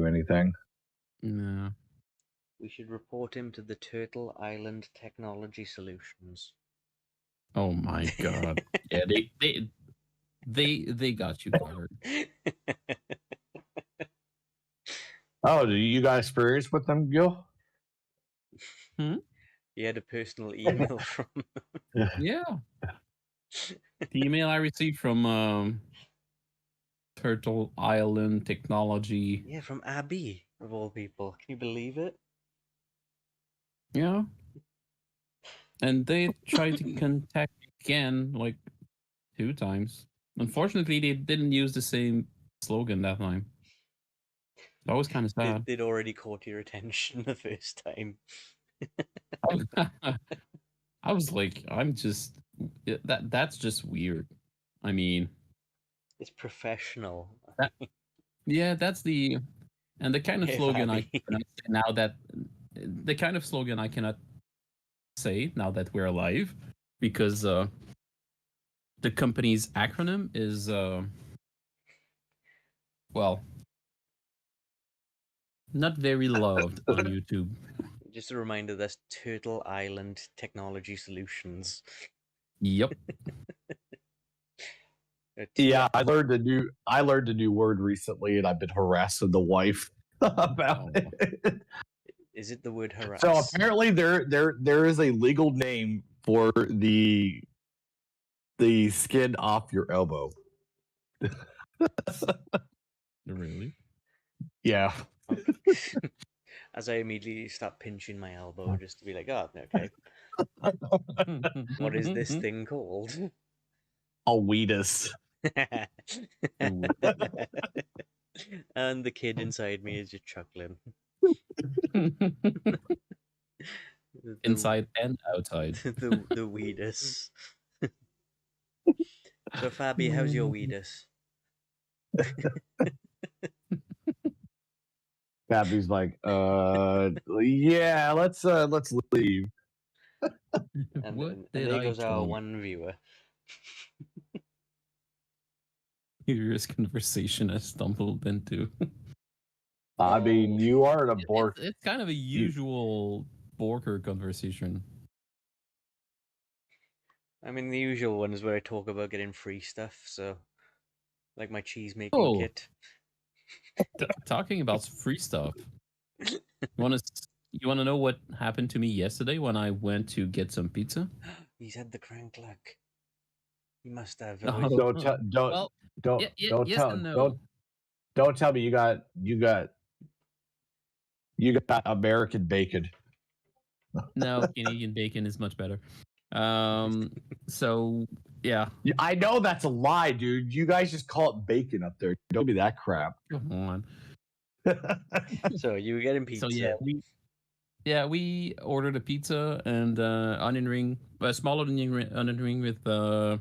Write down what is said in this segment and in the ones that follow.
do anything. No. We should report him to the Turtle Island Technology Solutions. Oh my god. Yeah, they got you covered. Oh, do you got experience with them, Gil? He had a personal email from. Yeah. The email I received from Turtle Island Technology. Yeah, from Abby, of all people. Can you believe it? Yeah. And they tried to contact me again, like 2 times. Unfortunately, they didn't use the same slogan that time. That was kind of sad. They'd already caught your attention the first time. I was like, that's just weird. I mean, It's professional. yeah, that's the kind of Hey, slogan I Fabi. cannot say now that the kind of slogan I cannot say now that we're alive, because the company's acronym is well, not very loved on YouTube. Just a reminder, that's Turtle Island Technology Solutions. Yep. Yeah, I learned a new word recently, and I've been harassing the wife about it. Is it the word harass? So apparently, there is a legal name for the skin off your elbow. Really? Yeah. As I immediately start pinching my elbow just to be like, oh, okay. What is this thing called? A weedus. And the kid inside me is just chuckling. Inside and outside. the weedus. So Fabi, how's your weedus? Fabi's like, yeah, let's leave. And there goes our one viewer. Curious conversation I stumbled into. I mean, you are a Bork. It's kind of a usual Borker conversation. I mean, the usual one is where I talk about getting free stuff, so like my cheese making kit. Talking about free stuff. You want to know what happened to me yesterday when I went to get some pizza? He's had the crank luck. He must have. Don't tell me you got American bacon. No, Canadian bacon is much better. So yeah, I know that's a lie, dude. You guys just call it bacon up there. Don't be that crap. Come on. So you were getting pizza. So we ordered a pizza and onion ring, a small onion ring with a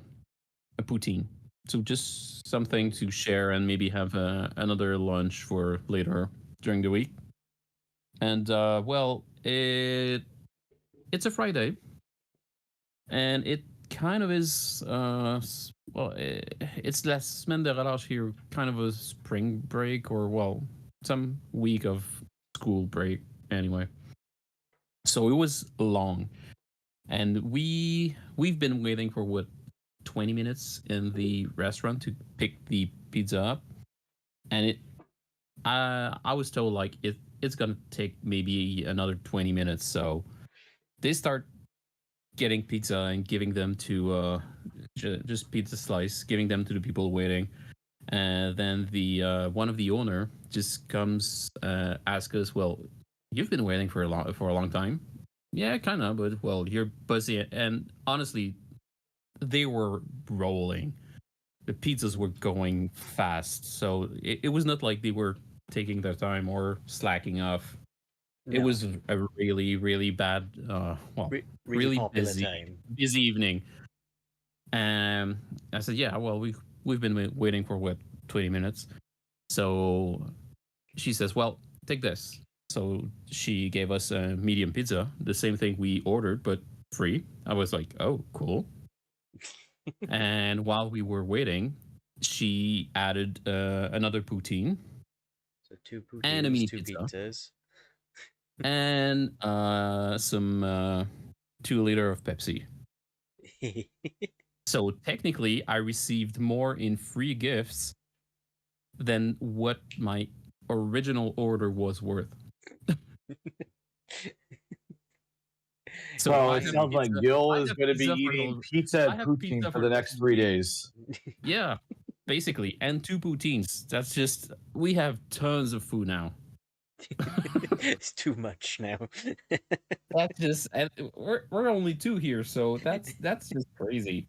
poutine. So just something to share and maybe have another lunch for later during the week. And well, it's a Friday, and it kind of is well, it's la semaine de relâche here, kind of a spring break, or well, some week of school break anyway. So it was long, and we've been waiting for what 20 minutes in the restaurant to pick the pizza up, and it I was told like it's gonna take maybe another 20 minutes. So they start getting pizza and giving them to just pizza slice, giving them to the people waiting. And then the one of the owner just comes ask us, well, you've been waiting for a long time. Yeah, kind of, but well, you're busy. And honestly, they were rolling. The pizzas were going fast, so it was not like they were taking their time or slacking off. No. It was a really, really bad, really busy evening. I said, yeah, well, we've been waiting for what 20 minutes. So she says, well, take this. So she gave us a medium pizza, the same thing we ordered, but free. I was like, oh, cool. And while we were waiting, she added another poutine. So 2 And a poutines, mini 2 pizza. pizzas. And some 2 liter of Pepsi. So technically, I received more in free gifts than what my original order was worth. So Well, I it have sounds like pizza- Gil I is have going to be pizza for eating the- pizza I and have poutine pizza for for the the next rest of 3 the week. days. Yeah, basically, and 2 poutines. That's just we have tons of food now. It's too much now. That's just and we're only 2 here, so that's just crazy.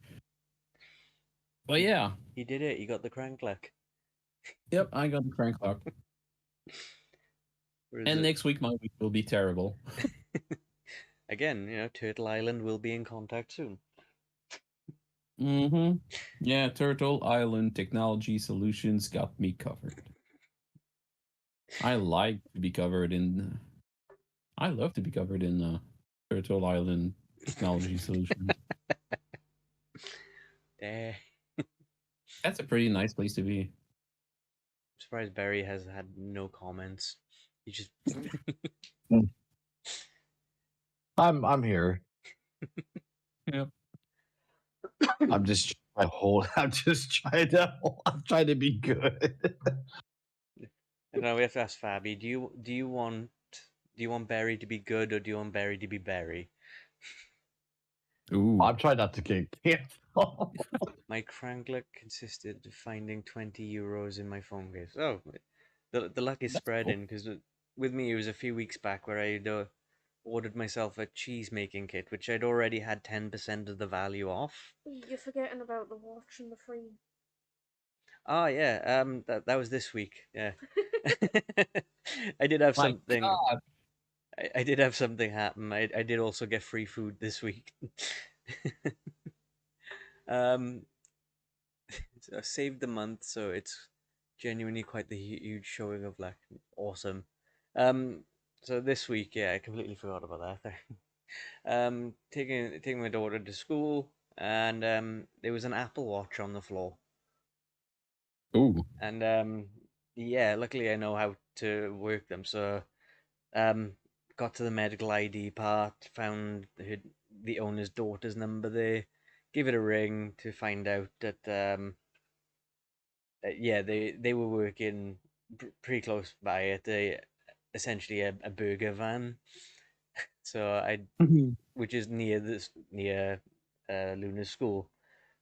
But yeah, He did it. He got the crank luck. yep, I got the crank clock. And next week my week will be terrible. Again, Turtle Island will be in contact soon. Mm-hmm. Yeah, Turtle Island Technology Solutions got me covered. I like to be covered in. I love to be covered in Turtle Island Technology Solutions. That's a pretty nice place to be. I'm surprised Barry has had no comments. He just. I'm here. Yep. I'm just I'm trying to be good. And now we have to ask Fabi. Do you want Barry to be good, or do you want Barry to be Barry? Ooh. I'm trying not to get canceled. My crank luck consisted of finding 20 euros in my phone case. Oh, the luck is That's spreading because with me it was a few weeks back where I ordered myself a cheese making kit, which I'd already had 10% of the value off. You're forgetting about the watch and the free. Oh yeah, that was this week. Yeah, I did have My something. God. I did have something happen. I did also get free food this week. So I saved the month, so it's genuinely quite the huge showing of luck. Awesome. So this week, yeah, I completely forgot about that. Taking my daughter to school, and there was an Apple Watch on the floor. Ooh. And yeah, luckily I know how to work them. So got to the medical ID part, found the owner's daughter's number there, give it a ring to find out that yeah, they were working pretty close by it. Essentially a burger van. So which is near Luna's school.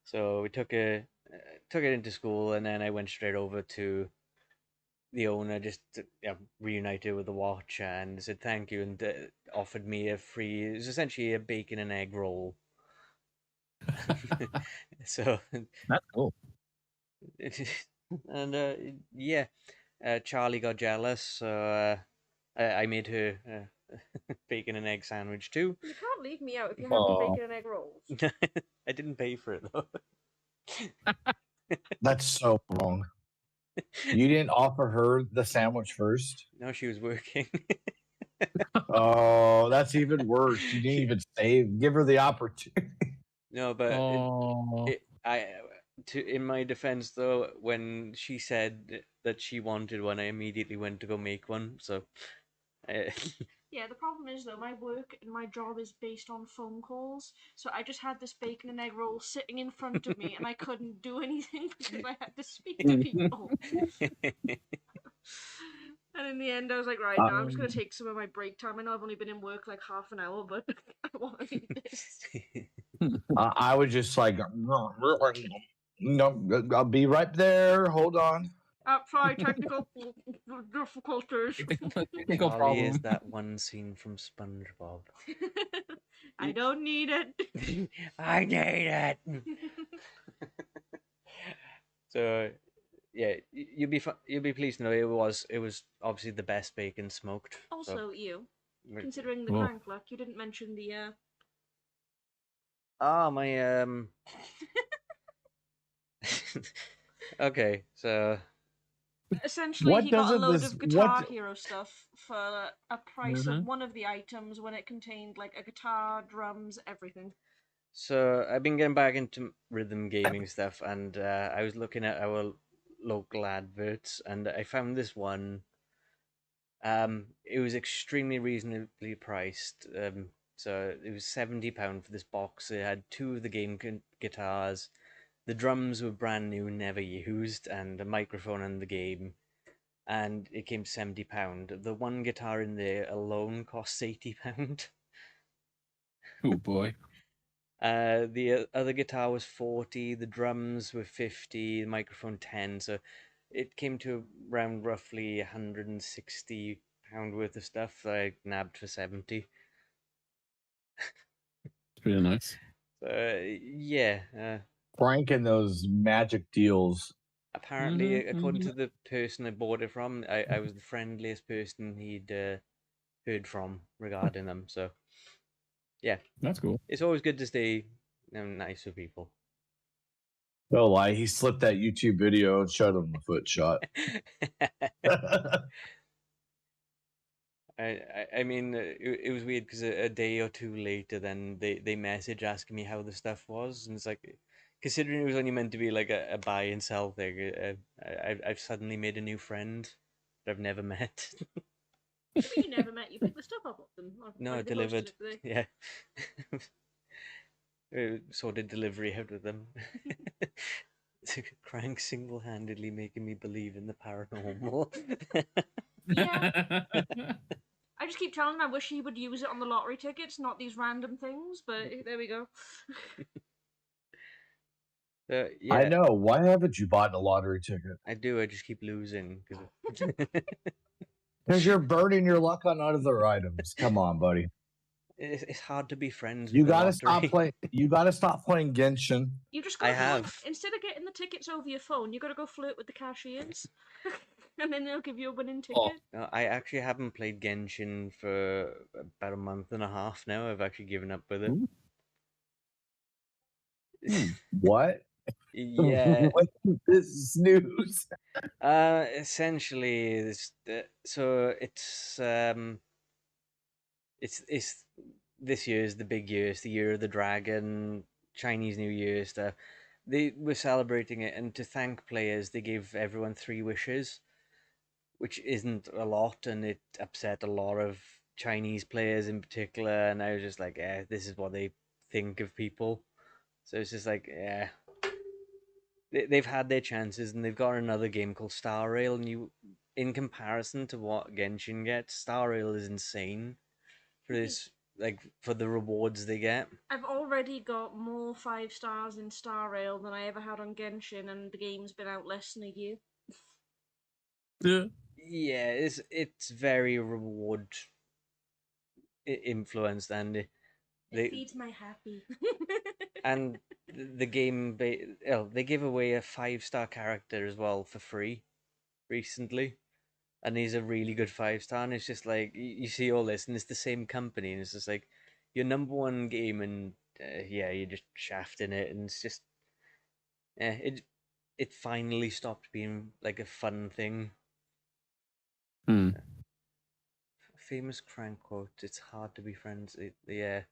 So we took it into school, and then I went straight over to the owner, just to, reunited with the watch, and said thank you, and offered me a free. It was essentially a bacon and egg roll. So That's cool. and yeah, Charlie got jealous, so I made her bacon and egg sandwich too. You can't leave me out if you're having bacon and egg rolls. I didn't pay for it though. That's so wrong. You didn't offer her the sandwich first? No, she was working. Oh, that's even worse. You didn't even give her the opportunity. No, but Oh. in my defense though, when she said that she wanted one, I immediately went to go make one. So Yeah, the problem is though, my work and my job is based on phone calls, so I just had this bacon and egg roll sitting in front of me, and I couldn't do anything because I had to speak to people. And in the end, I was like, right, now I'm just gonna take some of my break time. I know I've only been in work like half an hour, but I want to eat this. I was just like, no, I'll be right there. Hold on. Sorry, technical difficulties. Technical Charlie is problem. that one scene from SpongeBob. I don't need it. I need it. So yeah, you'll be pleased to know it was obviously the best bacon smoked. Also, so. you, considering the Whoa. crank luck, you didn't mention the My okay, so essentially What he got a doesn't load this- of Guitar what- Hero stuff for a price of one of the items when it contained like a guitar, drums, everything. So I've been getting back into rhythm gaming stuff, and I was looking at our local adverts, and I found this one It was extremely reasonably priced. So it was £70 for this box. It had 2 of the game guitars. The drums were brand new, never used, and a microphone and the game. And it came £70. The one guitar in there alone costs £80. Oh boy. The other guitar was 40, the drums were 50, the microphone 10. So it came to around roughly £160 worth of stuff that I nabbed for 70. It's pretty nice. Yeah. Franking those magic deals. Apparently, according to the person I bought it from, I was the friendliest person he'd heard from regarding them. So, yeah, That's cool. it's always good to stay nice with people. No lie, he slipped that YouTube video and showed him the foot shot. I mean, it was weird because a day or two later, then they message asking me how the stuff was, and it's like, considering it was only meant to be like a buy and sell thing, I've suddenly made a new friend that I've never met. But you never met. You picked the stuff up off them. No, delivered. Yeah. Sorted delivery out with them. Crank single-handedly making me believe in the paranormal. Yeah. I just keep telling him I wish he would use it on the lottery tickets, not these random things, but there we go. Yeah, I know. Why haven't you bought a lottery ticket? I do. I just keep losing. Because you're burning your luck on other items. Come on, buddy. It's hard to be friends. You with gotta the stop lottery. playing. You gotta stop playing Genshin. You just gotta I have. instead of getting the tickets over your phone, you gotta go flirt with the cashiers, and then they'll give you a winning ticket. Oh. No, I actually haven't played Genshin for about a month and a half now. I've actually given up with it. What? Yeah. What is this news? Essentially, so it's this year's the big year. It's the year of the dragon, Chinese New Year stuff. They were celebrating it, and to thank players, they gave everyone 3 wishes, which isn't a lot, and it upset a lot of Chinese players in particular. And I was just like, this is what they think of people. So it's just like, they've had their chances, and they've got another game called Star Rail, and in comparison to what Genshin gets, Star Rail is insane for this, like, for the rewards they get. I've already got more 5 stars in Star Rail than I ever had on Genshin, and the game's been out less than a year. Yeah, it's very reward influenced, and it feeds my happy. And the game, they gave away a 5-star character as well for free recently, and he's a really good 5-star. And it's just like, you see all this, and it's the same company, and it's just like your number one game, and you're just shafting it, and it's just it finally stopped being like a fun thing. Famous crank quote: "It's hard to be friends." Yeah.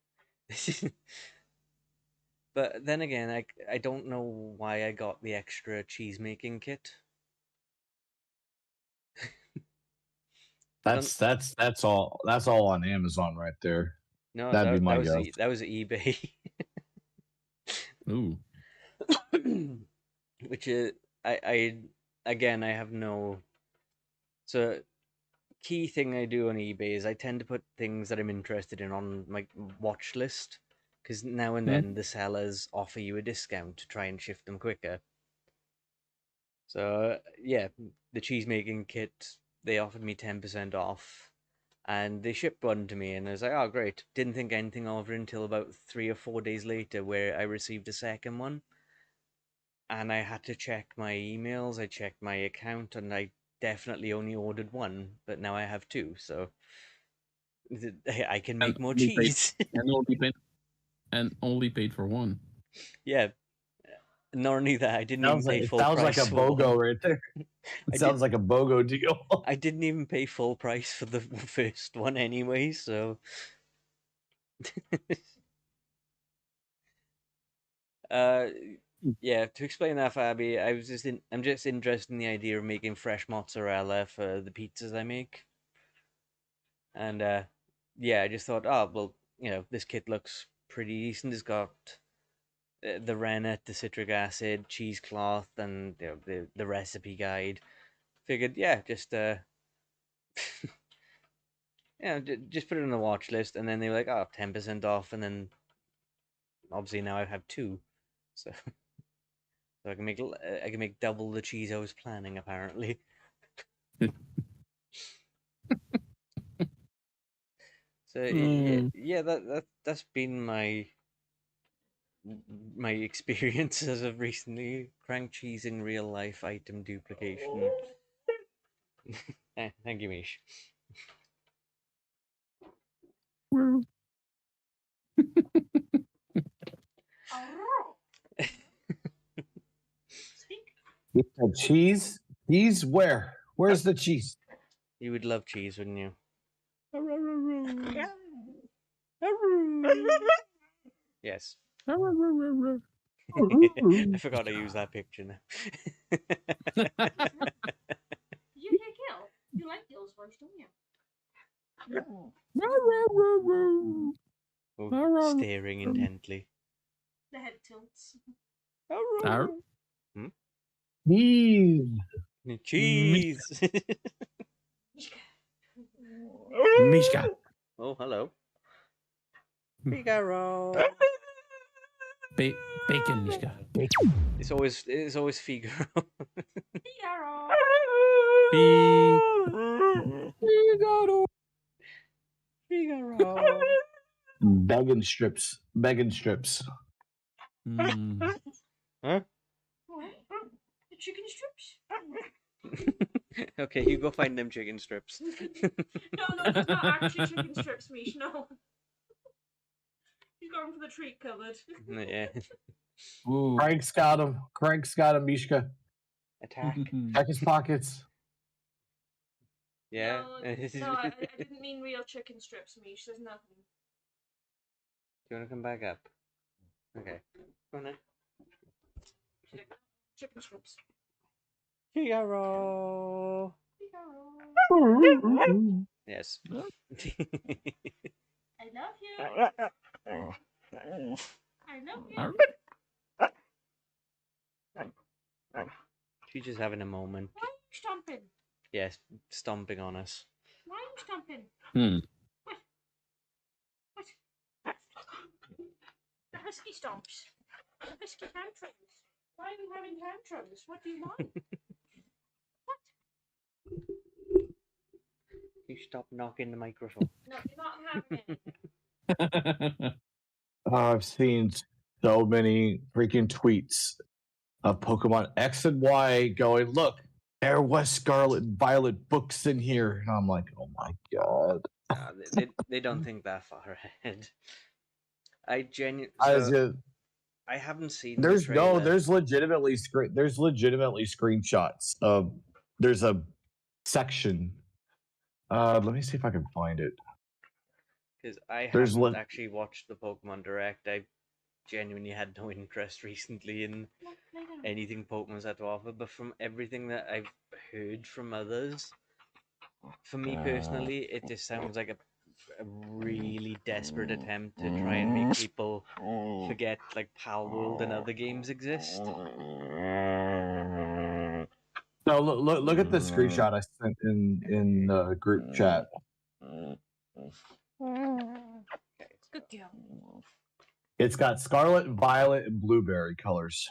But then again, I don't know why I got the extra cheese making kit. That's all. That's all on Amazon right there. No, that'd be my guess. That was eBay. Ooh. Which is I again, I have no. So key thing I do on eBay is I tend to put things that I'm interested in on my watch list, because now and then the sellers offer you a discount to try and shift them quicker. So yeah, the cheese making kit, they offered me 10% off, and they shipped one to me, and I was like, oh great. Didn't think anything of it until about 3 or 4 days later, where I received a second one, and I had to check my emails. I checked my account, and I definitely only ordered one, but now I have 2, so I can make more cheese. And only paid for one. Yeah. Not only that, I didn't even pay full price. Sounds like a BOGO right there. It sounds like a BOGO deal. I didn't even pay full price for the first one anyway, so. Yeah, to explain that, Fabi, I'm just interested in the idea of making fresh mozzarella for the pizzas I make. And yeah, I just thought, oh well, this kit looks pretty decent. It's got the rennet, the citric acid, cheesecloth, and the recipe guide. Figured, yeah, just just put it on the watch list, and then they were like, oh, 10% off, and then obviously now I have two, so I can make double the cheese I was planning apparently. So yeah, that's been my experience as of recently. Crank cheese in real life item duplication. Thank you, Mish. The cheese? Cheese where? Where's the cheese? You would love cheese, wouldn't you? Yes. I forgot to use that picture now. Did you hear Gil? You like Gil's voice, don't you? Staring intently. The head tilts. Cheese. Mishka. Oh, hello. Figaro. Bacon, Mishka. It's always Figaro. Figaro. Figaro. Figaro. Begging strips. Huh? The chicken strips? Okay, you go find them chicken strips. No, it's not actually chicken strips, Mish, no. He's going for the treat cupboard. Yeah. Craig's got him, Mishka. Attack. Check his pockets. Yeah. No, I didn't mean real chicken strips, Mish. There's nothing. Do you want to come back up? Okay. Go on then. Chicken strips. Figaro. Figaro. Yes. I love you. I love you. She's just having a moment. Why are you stomping? Yes, stomping on us. Why are you stomping? What? The husky stomps. The husky tantrums. Why are you having tantrums? What do you want? What? You stop knocking the microphone. No, you're not having it. I've seen so many freaking tweets of Pokemon X and Y going, look, there was Scarlet and Violet books in here. And I'm like, oh my god. They don't think that far ahead. I haven't seen. There's the trailer. there's legitimately screenshots of. There's a section. Let me see if I can find it. Because I haven't actually watched the Pokemon Direct. I genuinely had no interest recently in anything Pokemon's had to offer. But from everything that I've heard from others, for me personally, it just sounds like a really desperate attempt to try and make people forget like Pal World and other games exist. No, look at the screenshot I sent in the group chat. Good deal. It's got scarlet, violet, and blueberry colors.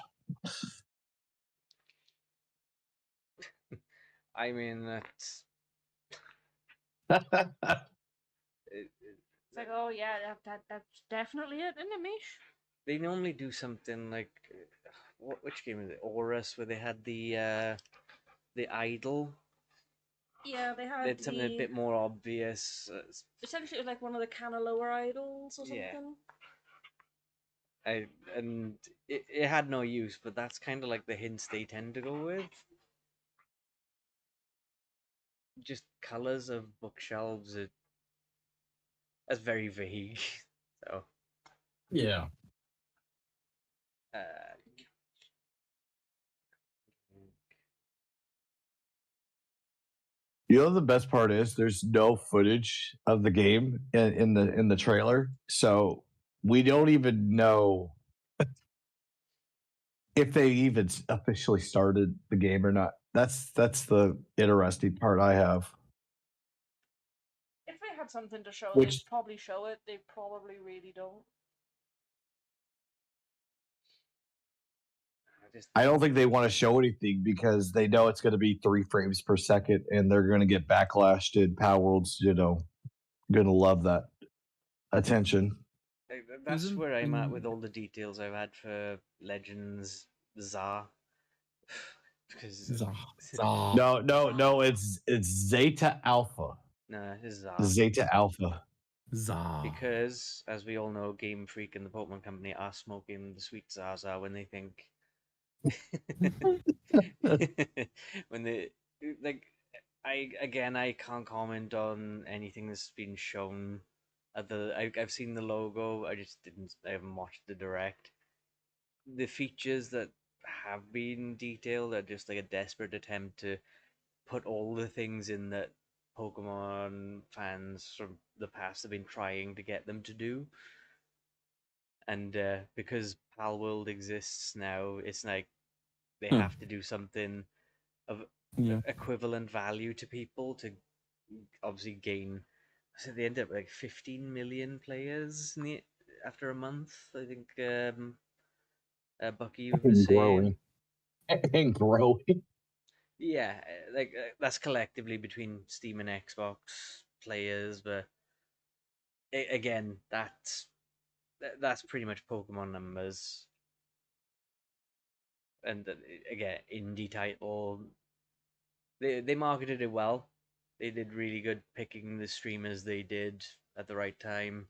I mean, that's. It's like, oh yeah, that's definitely it, isn't it, Mish? They normally do something like, which game is it? Aurus, where they had the idol. Yeah, they had something a bit more obvious. Essentially, it was like one of the Canaloa idols or something. Yeah. It had no use, but that's kind of like the hints they tend to go with. Just colors of bookshelves. That's very vague. So. Yeah. You know the best part is there's no footage of the game in the trailer, so we don't even know if they even officially started the game or not. That's the interesting part I have. If they had something to show, Which they'd probably show it. They probably really don't. I don't think they want to show anything because they know it's going to be 3 frames per second, and they're going to get backlashed. And Power World's, going to love that attention. That's where I'm at with all the details I've had for Legends Czar. Because No, it's Zeta Alpha. no, it's Czar. Zeta Alpha. Because, as we all know, Game Freak and the Pokemon Company are smoking the sweet Zaza when they think. When they like, I can't comment on anything that's been shown. I've seen the logo. I haven't watched the direct. The features that have been detailed are just like a desperate attempt to put all the things in that Pokemon fans from the past have been trying to get them to do. And because Pal World exists now, it's like they have to do something of equivalent value to people to obviously gain. So they end up like 15 million players after a month. I think Bucky was saying. And growing. Yeah, that's collectively between Steam and Xbox players, but again, that's pretty much Pokemon numbers. And again, indie title. They marketed it well. They did really good picking the streamers they did at the right time.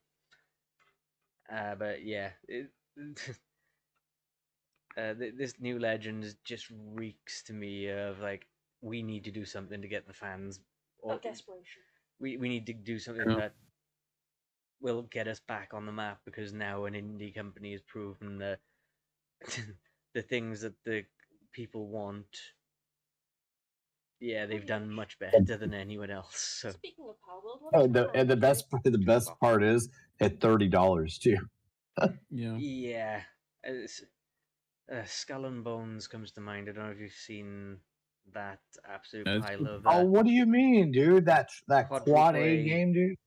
But yeah, this new Legends just reeks to me of like we need to do something to get the fans. Or desperation. We need to do something that will get us back on the map because now an indie company has proven that the things that the people want. Yeah, they've done much better than anyone else. So. Speaking of Power World, And the best part is at $30 too. Yeah. Skull and Bones comes to mind. I don't know if you've seen that absolute pile of. Oh, what do you mean, dude? That quad A game, dude.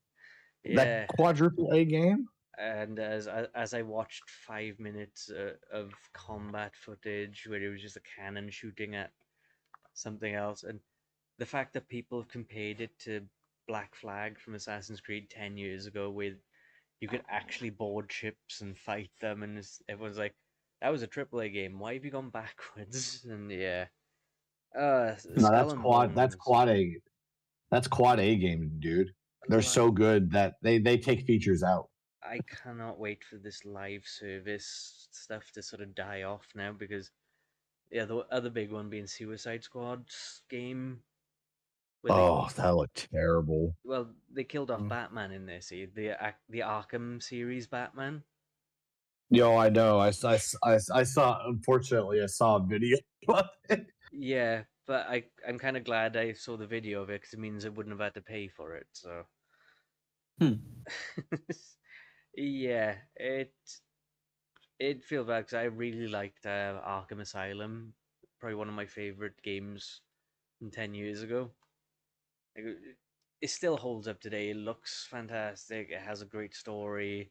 Yeah. That quadruple A game. And as I watched 5 minutes of combat footage where it was just a cannon shooting at something else, and the fact that people have compared it to Black Flag from Assassin's Creed 10 years ago, with you could actually board ships and fight them, and everyone's like, that was a AAA game. Why have you gone backwards? And yeah, no, that's quad. That's quad A. That's quad A game, dude. They're so good that they take features out. I cannot wait for this live service stuff to sort of die off now because, yeah, the other big one being Suicide Squad's game. That looked terrible. Well, they killed off Batman in this. The Arkham series Batman. Yo, I know. I saw. Unfortunately, I saw a video of it. Yeah, but I'm kind of glad I saw the video of it because it means I wouldn't have had to pay for it. So. Yeah, it feels bad because I really liked Arkham Asylum. Probably one of my favorite games from 10 years ago. It still holds up today. It looks fantastic. It has a great story.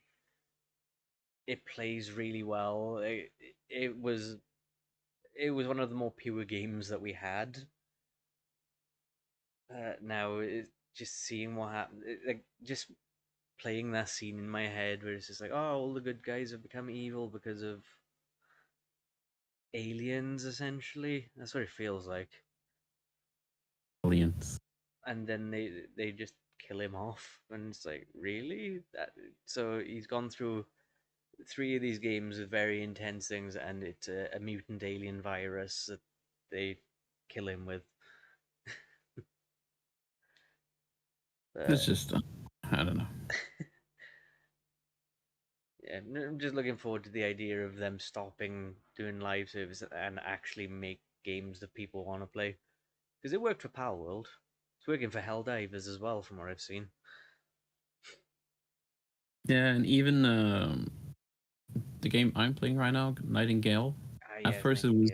It plays really well. It was one of the more pure games that we had. Now, just seeing what happened, like just playing that scene in my head where it's just like, oh, all the good guys have become evil because of aliens, essentially. That's what it feels like. Aliens. And then they just kill him off, and it's like, really? So he's gone through 3 of these games with very intense things, and it's a mutant alien virus that they kill him with. It's just, I don't know. Yeah, I'm just looking forward to the idea of them stopping doing live service and actually make games that people want to play. Because it worked for Pal World. It's working for Helldivers as well, from what I've seen. Yeah, and even the game I'm playing right now, Nightingale. Yeah, At first it was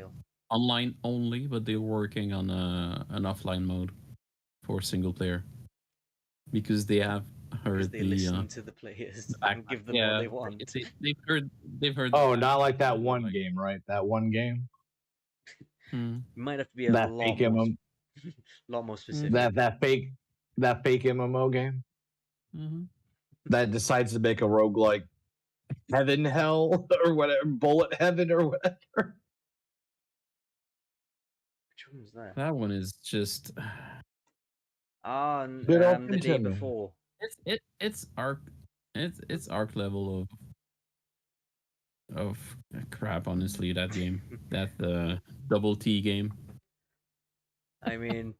online only, but they're working on an offline mode for single player because they have heard they listen to the players and give them what they want. They've heard. Oh, not like that one game, right? That one game. You might have to be a that lot fake more, MMO, lot more specific. that fake MMO game that decides to make a roguelike Heaven Hell or whatever, Bullet Heaven or whatever. Which one was that? That one is just the day before. It's arc level of crap. Honestly, that game, that double T game. I mean,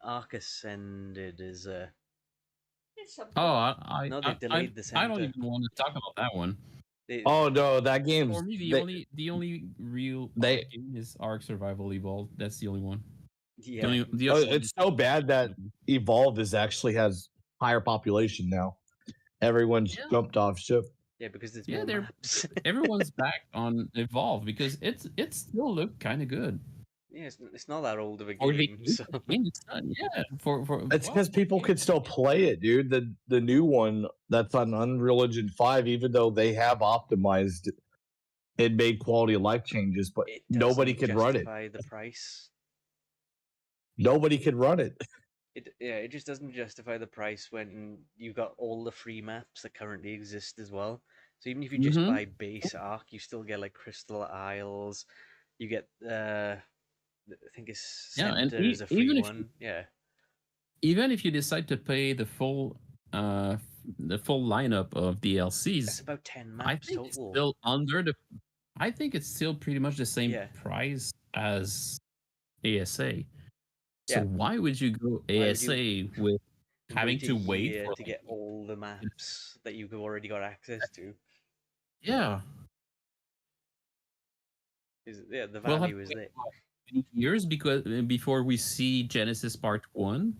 Arc Ascended is I delayed the center. I don't even want to talk about that one. Oh no, that game's for me the only real game is Ark Survival Evolved. That's the only one. Yeah, it's so bad that Evolve actually has higher population now. Everyone's jumped off ship. Yeah, because there's more maps. Everyone's back on Evolve because it still looked kind of good. Yeah, it's not that old of a game. So. It's not, it's because people could still play it, dude. The new one that's on Unreal Engine 5, even though they have optimized it, made quality of life changes, but nobody could run it. The price. Nobody could run it. It just doesn't justify the price when you got all the free maps that currently exist as well. So even if you just buy base Ark, you still get like Crystal Isles. You get I think it's Center is a free one. Even if you decide to pay the full lineup of DLCs, it's about 10 maps I think total. It's still under the. I think it's still pretty much the same price as ASA. So why would you go ASA with having to wait to get all the maps that you've already got access to? Yeah. The value is there. Years before we see Genesis Part 1.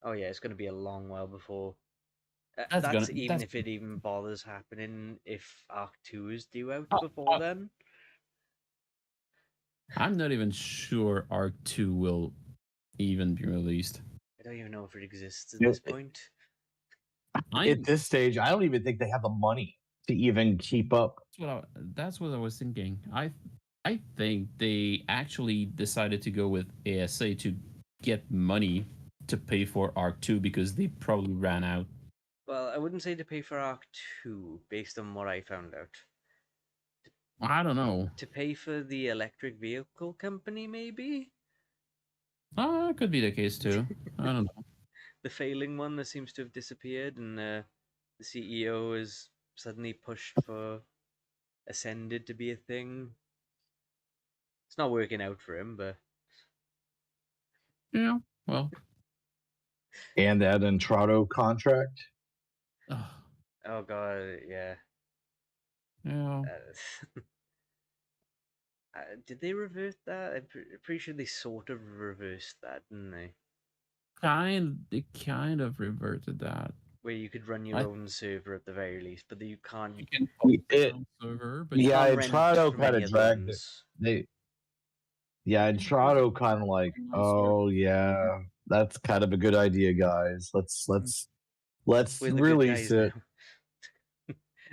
Oh yeah, it's going to be a long while before. That's if it even bothers happening. If Arc 2 is due out before then. I'm not even sure Arc 2 will even be released. I don't even know if it exists at this point. At this stage, I don't even think they have the money to even keep up. That's what I was thinking. I think they actually decided to go with ASA to get money to pay for Arc 2 because they probably ran out. Well, I wouldn't say to pay for Arc 2 based on what I found out. I don't know. To pay for the electric vehicle company, maybe? That could be the case too. I don't know. The failing one that seems to have disappeared, and the CEO is suddenly pushed for Ascended to be a thing. It's not working out for him, but yeah, well. And that Entrado contract. Oh god, yeah. Yeah. Did they revert that? I'm pretty sure they sort of reversed that, didn't they? They kind of reverted that. Where you could run your own server at the very least, but you can't. You can host your own server, but Entrado kind of dragged it. Entrado kind of like, oh yeah, that's kind of a good idea, guys. Let's release it.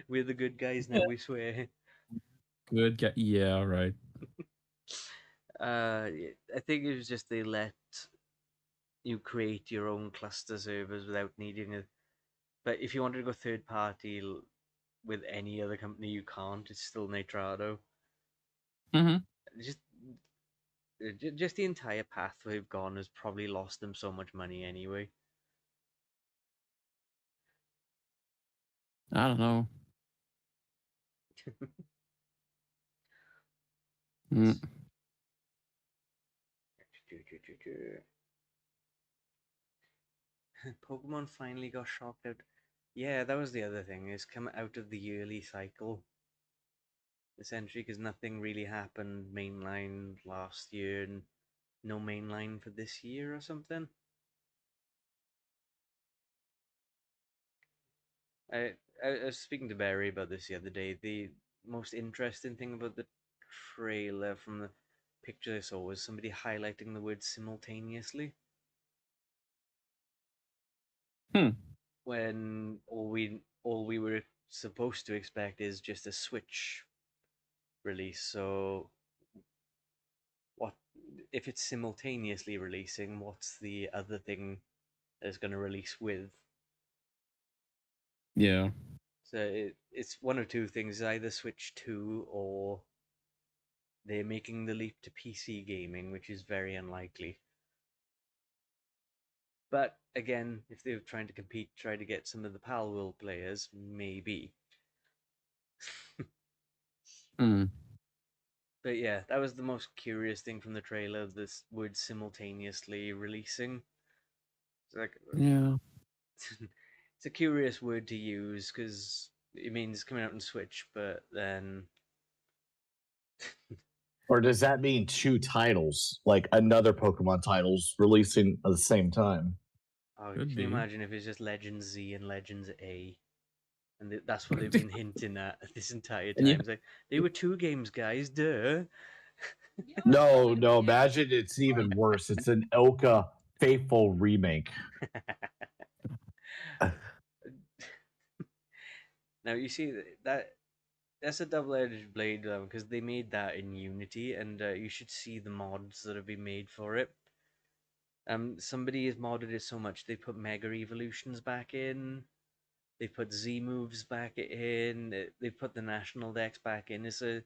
We're the good guys now. We swear. Good guy. Yeah, right. I think it was just they let you create your own cluster servers without needing it. But if you wanted to go third party with any other company, you can't. It's still Nitrado. Just the entire path they've gone has probably lost them so much money anyway. I don't know. Pokemon finally got shocked out. Yeah, that was the other thing. It's come out of the yearly cycle. Essentially, because nothing really happened mainline last year, and no mainline for this year or something. I was speaking to Barry about this the other day. The most interesting thing about the trailer from the picture I saw was somebody highlighting the word simultaneously. When all we were supposed to expect is just a Switch release. So what if it's simultaneously releasing? What's the other thing that's going to release with? Yeah. So it's one of two things: either Switch 2 or they're making the leap to PC gaming, which is very unlikely. But again, if they're trying to compete, try to get some of the PAL World players, maybe. But yeah, that was the most curious thing from the trailer, this word simultaneously releasing. It's like, Yeah. it's a curious word to use because it means coming out on Switch, but then. Or does that mean two titles, like another Pokemon titles releasing at the same time? Oh, Could can be. you imagine if it's just Legends Z and Legends A? And that's what they've been hinting at this entire time. And It's like, they were two games, guys, duh. Yeah, that's No, probably no. what it is. Imagine it's even worse. It's an Ilka Faithful remake. Now, you see, that's a double-edged blade because they made that in Unity, and you should see the mods that have been made for it. Somebody has modded it so much they put Mega Evolutions back in. They put Z moves back in. They put the National Dex back in. It's a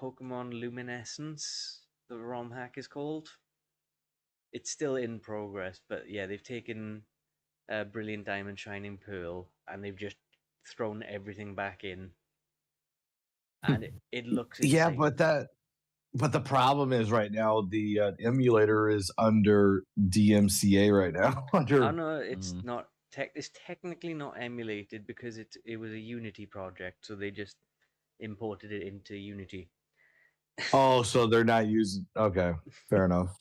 Pokemon Luminescence. The ROM hack is called. It's still in progress, but yeah, they've taken Brilliant Diamond, Shining Pearl, and they've just thrown everything back in, and it looks insane. Yeah, but the problem is right now the emulator is under DMCA right now. Oh no, it's not. It's technically not emulated because it was a Unity project, so they just imported it into Unity. Oh, so they're not using. Okay, fair enough.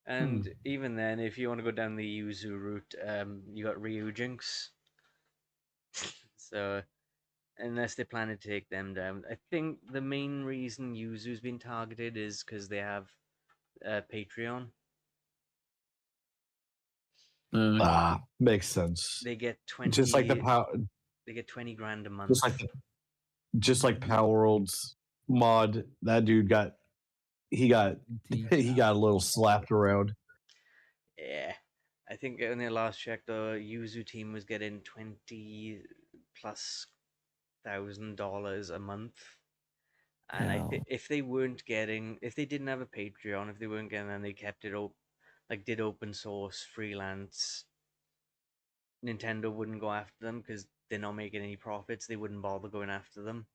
And even then, if you want to go down the Yuzu route, you got Ryujinx. So unless they plan to take them down, I think the main reason Yuzu's been targeted is because they have Patreon. Makes sense. They get 20. Just like the power. They get 20 grand a month. Just like Power World's mod. That dude got he got a little slapped around. Yeah, I think in their last check, the Yuzu team was getting $20,000+ a month. And if they didn't have a Patreon, if they weren't getting, and they kept it open, like did open source freelance, Nintendo wouldn't go after them because they're not making any profits. They wouldn't bother going after them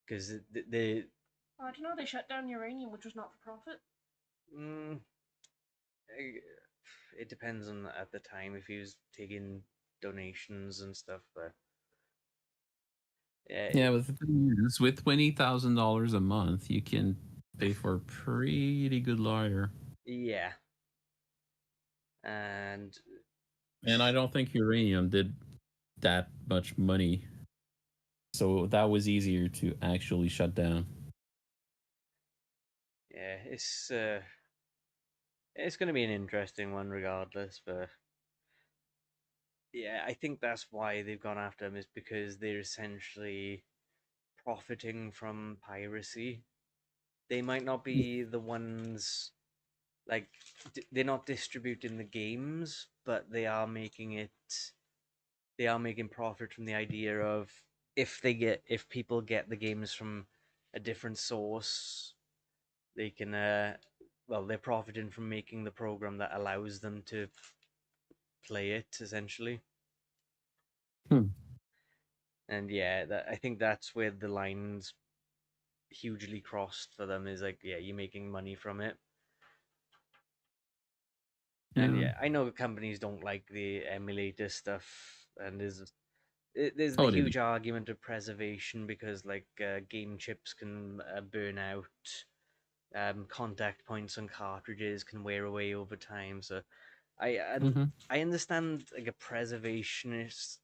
because they. I don't know. They shut down Uranium, which was not for profit. It depends on at the time if he was taking donations and stuff, but yeah, but the thing is, with $20,000 a month, you can pay for a pretty good lawyer. Yeah, and I don't think Uranium did that much money, so that was easier to actually shut down. Yeah, it's going to be an interesting one regardless, but yeah, I think that's why they've gone after him, is because they're essentially profiting from piracy. They might not be the ones, like, they're not distributing the games, but they are making profit from the idea of if people get the games from a different source, they can they're profiting from making the program that allows them to play it essentially. And yeah, I think that's where the line's hugely crossed for them, is like, yeah, you're making money from it. And yeah, I know companies don't like the emulator stuff, and there's the huge argument of preservation because like game chips can burn out contact points on cartridges can wear away over time. So I Mm-hmm. I understand like a preservationist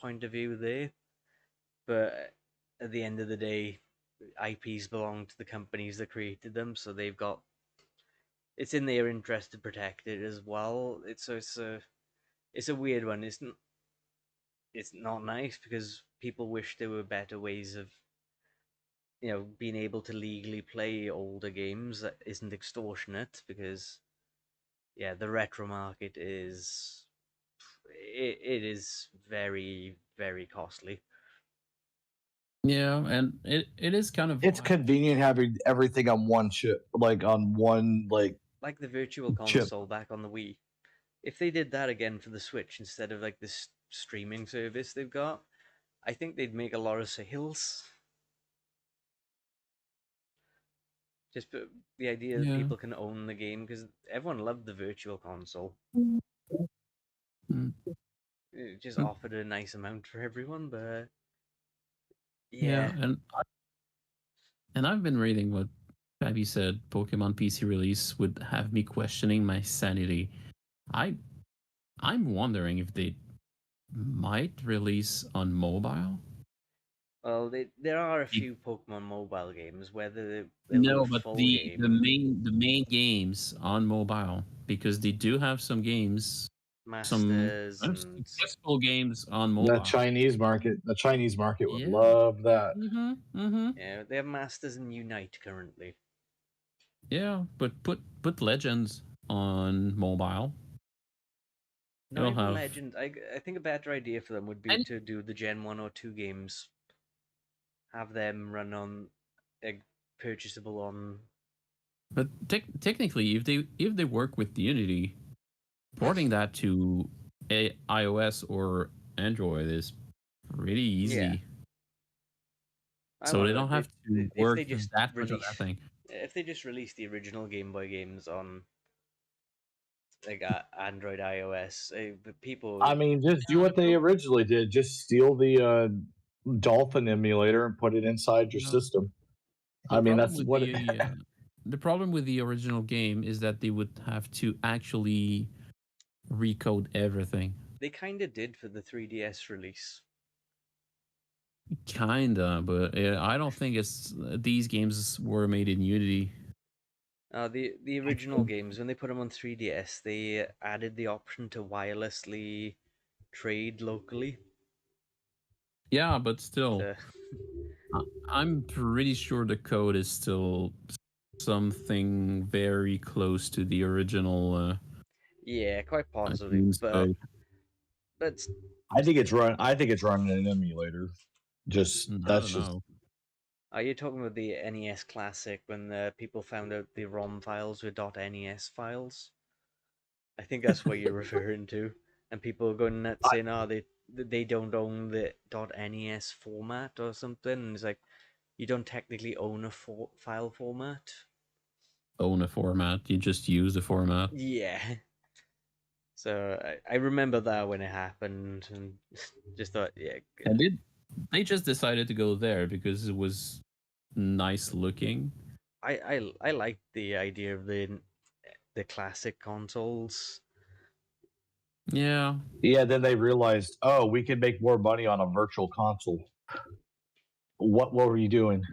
point of view there, but at the end of the day, IPs belong to the companies that created them, so they've got it's in their interest to protect it as well. It's a weird one. It's not nice because people wish there were better ways of being able to legally play older games that isn't extortionate because yeah, the retro market it is very very costly. Yeah, and it is kind of It's convenient having everything on one chip, like on one Like the virtual chip. console back on the Wii. If they did that again for the Switch instead of like this streaming service they've got, I think they'd make a lot of sales. Just the idea that yeah. people can own the game because everyone loved the virtual console. Mm. It just Mm. offered a nice amount for everyone, but Yeah, yeah. and I've been reading what Abby said. Pokemon PC release would have me questioning my sanity. I I'm wondering if they might release on mobile. Well, there are a few Pokemon mobile games. Whether they'll do a No, but full the game, main games on mobile, because they do have some games, some Masters kind of and successful games on The mobile. Chinese market, would Yeah. love that. Mm-hmm. Mm-hmm. yeah, they have Masters and Unite currently. Yeah, but put Legends on mobile. Not It'll even have Legend. I think a better idea for them would be and to do the Gen 1 or 2 games, have them run on purchasable on. but technically if they work with Unity, porting that to iOS or Android is pretty Yeah, easy. I So don't they know. don't have to If work they just that much on that release thing. if they just release the original Game Boy games on like Android, iOS, people. I mean, just do Yeah, what they originally did. Just steal the Dolphin emulator and put it inside your no. system. The I mean, problem that's with what it. the problem with the original game is that they would have to actually recode everything. They kind of did for the 3DS release. Kinda, but I don't think it's these games were made in Unity. The original games when they put them on 3DS, they added the option to wirelessly trade locally. Yeah, but still, So I'm pretty sure the code is still something very close to the original yeah, quite possibly, game's code. but I think it's run. I think it's running an emulator. Just I that's don't just. know. are you talking about the NES Classic when the people found out the ROM files were .NES files? I think that's what you're referring to, and people are going nuts saying, "Oh, they don't own the .NES format or something." And it's like you don't technically own a file format. Own a format, you just use the format. Yeah. So I remember that when it happened, and just thought, yeah, And they just decided to go there because it was nice looking. I like the idea of the classic consoles. Yeah. Yeah. Then they realized, oh, we can make more money on a virtual console. What were you doing?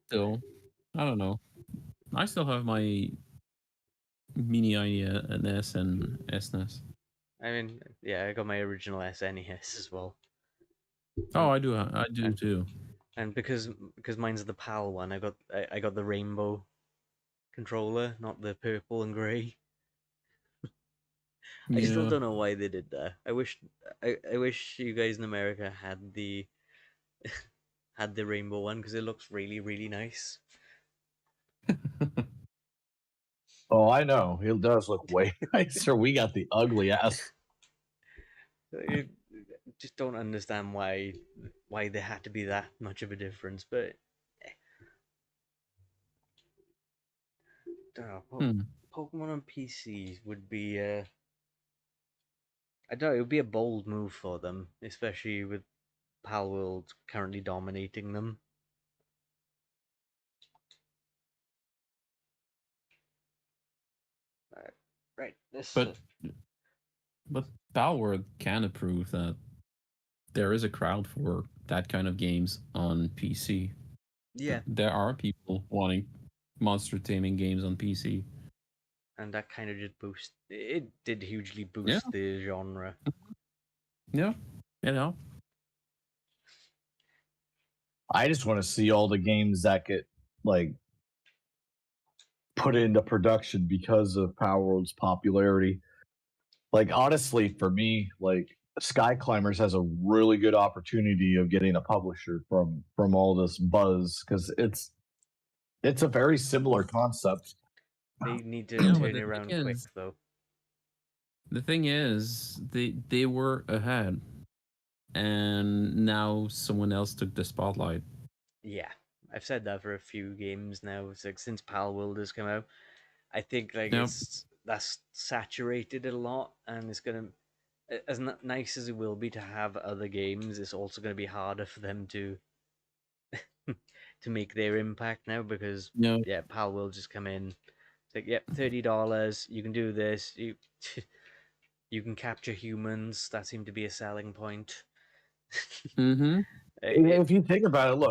Still, I don't know. I still have my mini NES and SNES. I mean, yeah, I got my original SNES as well. Oh, I do. I do too. And because mine's the PAL one, I got the rainbow controller, not the purple and grey. I still Yeah. don't know why they did that. I wish you guys in America had the had the rainbow one because it looks really really nice. Oh, I know. It does look way nicer. We got the ugly ass. I just don't understand why there had to be that much of a difference, but Hmm. Pokemon on PC would be I don't know, it would be a bold move for them, especially with Palworld currently dominating them. Right. This. But Palworld can approve that there is a crowd for that kind of games on PC. Yeah. There are people wanting monster taming games on PC. And that kind of just boost. It did hugely boost the genre. Yeah, I just want to see all the games that get like put into production because of Power World's popularity. Like honestly, for me, like Sky Climbers has a really good opportunity of getting a publisher from all this buzz because it's a very similar concept. They need to Yeah, turn it around quick, though. The thing is, they were ahead, and now someone else took the spotlight. Yeah, I've said that for a few games now. It's like since Palworld has come out, I think like that's saturated a lot, and it's gonna, as nice as it will be to have other games, it's also gonna be harder for them to to make their impact now because Pal will just come in. It's like, yep, $30. You can do this. You you can capture humans. That seemed to be a selling point. Mm-hmm. If you think about it,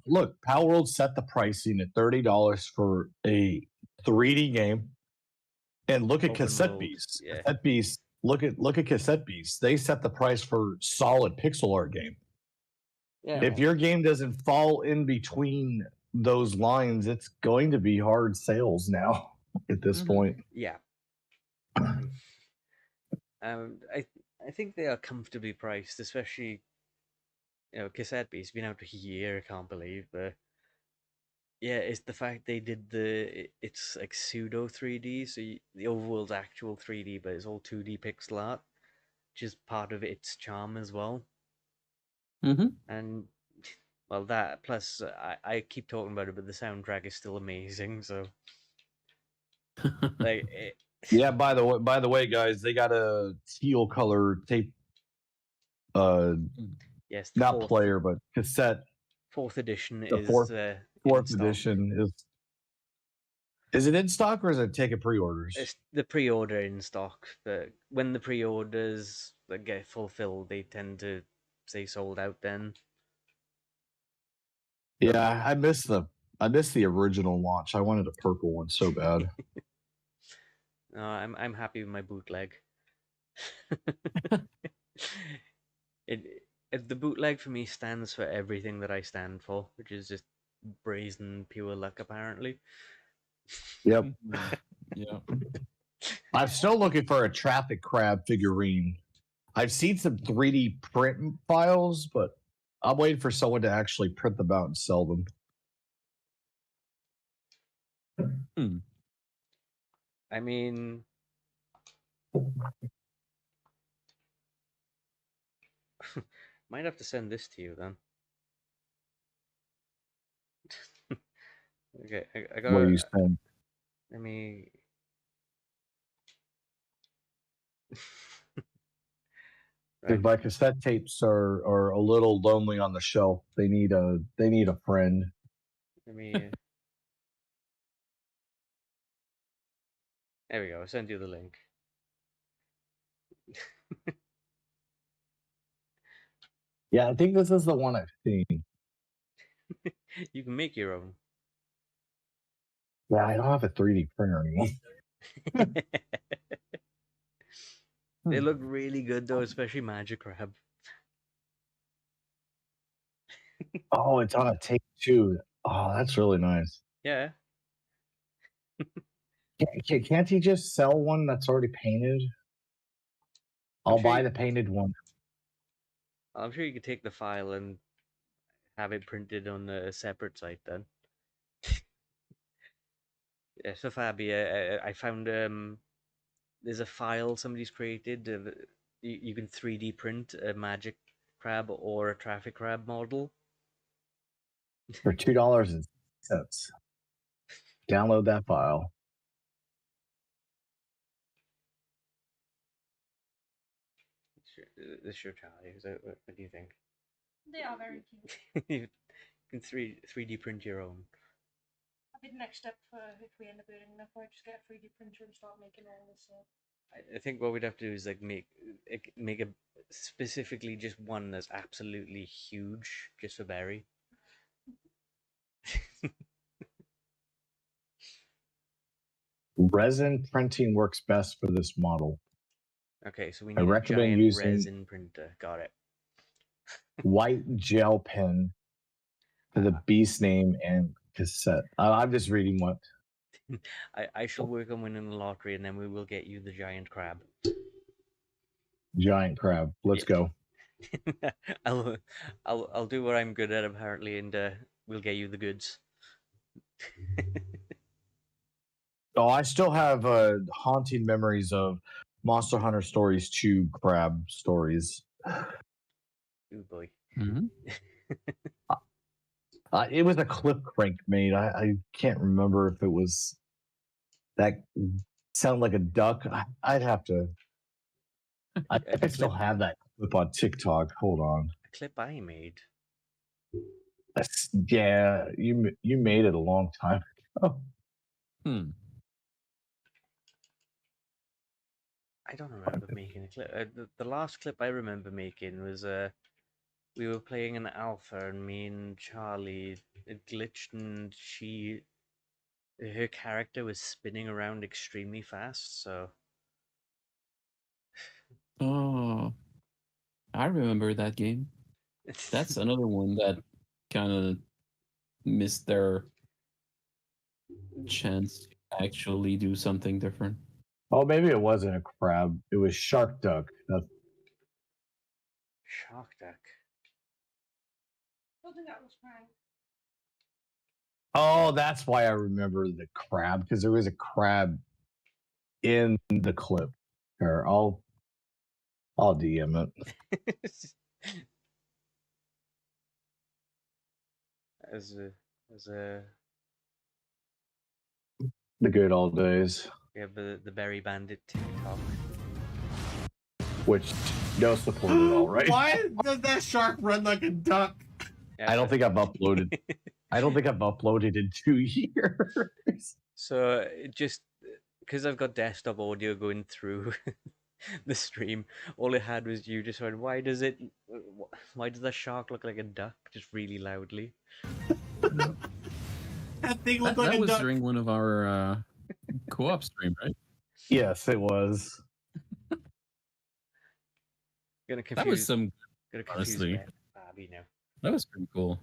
look, Power World set the pricing at $30 for a 3D game, and look at Cassette Beast. Yeah. Cassette Beast. Look at Cassette Beast. They set the price for solid pixel art game. Yeah. If your game doesn't fall in between those lines, it's going to be hard sales now at this point. Yeah. I think they are comfortably priced, especially Cassette Beast been out a year. I can't believe, but yeah, it's the fact they did it's like pseudo 3D, so the overworld's actual 3D, but it's all 2D pixel art, which is part of its charm as well. And well, that plus I keep talking about it, but the soundtrack is still amazing. So like, yeah. By the way, guys, they got a teal color tape. Yes, not player, but cassette. 4th edition the is fourth edition is it in stock or is it taking pre-orders? It's the pre-order in stock, but when the pre-orders get fulfilled, they tend to say sold out then. Yeah, I miss the original launch. I wanted a purple one so bad. No, I'm happy with my bootleg. The bootleg for me stands for everything that I stand for, which is just brazen pure luck, apparently. Yep. Yeah. I'm still looking for a traffic crab figurine. I've seen some 3D print files, but I'm waiting for someone to actually print them out and sell them. I mean, might have to send this to you then. Okay, I got. What are you saying? Let me. Right. My cassette tapes are a little lonely on the shelf. They need a friend. Let me. There we go. I'll send you the link. Yeah, I think this is the one I've seen. You can make your own. Yeah, I don't have a 3D printer anymore. They look really good though, especially Magic Crab. Oh, it's on a tape too. Oh, that's really nice. Yeah. Can't he just sell one that's already painted? I'll buy the painted one. I'm sure you could take the file and have it printed on a separate site then. Yeah, so Fabi, I found there's a file somebody's created. You can 3D print a magic crab or a traffic crab model for $2.06. Download that file. This your Charlie. What do you think? They are very cute. You can 3D print your own. That'd be the next step if we end up doing enough. I just get a 3D printer and start making all this. I think what we'd have to do is like make a specifically just one that's absolutely huge, just for Barry. Resin printing works best for this model. Okay, so we I need a recommend giant using- resin printer. Got it. White gel pen for the beast name and cassette. I'm just reading what. I shall work on winning the lottery, and then we will get you the giant crab. Giant crab. Let's go. I'll do what I'm good at apparently, and we'll get you the goods. Oh, I still have haunting memories of Monster Hunter Stories 2 crab stories. Oh boy. Mm-hmm. It was a clip crank made. I can't remember if it was that sounded like a duck. I'd have to. I think I still have that clip on TikTok. Hold on. A clip I made. Yeah, you made it a long time ago. I don't remember making a clip. The last clip I remember making was we were playing an alpha, and me and Charlie it glitched, and her character was spinning around extremely fast. So Oh, I remember that game. That's another one that kind of missed their chance to actually do something different. Oh, maybe it wasn't a crab. It was shark duck. Shark Duck. I think that was fine. Oh, that's why I remember the crab, because there was a crab in the clip. Here, I'll DM it. as a The good old days. we have the Berry Bandit TikTok. Which no support at all, right? Why does that shark run like a duck? Yeah, I don't think I've uploaded. I don't think I've uploaded in 2 years. So it just because I've got desktop audio going through the stream, all it had was you just went, why does that shark look like a duck? Just really loudly. That thing looked like That a was duck. during one of our co-op stream, right? Yes, it was. Gonna confuse. That was some. Gonna confuse honestly. Bobby now. That was pretty cool.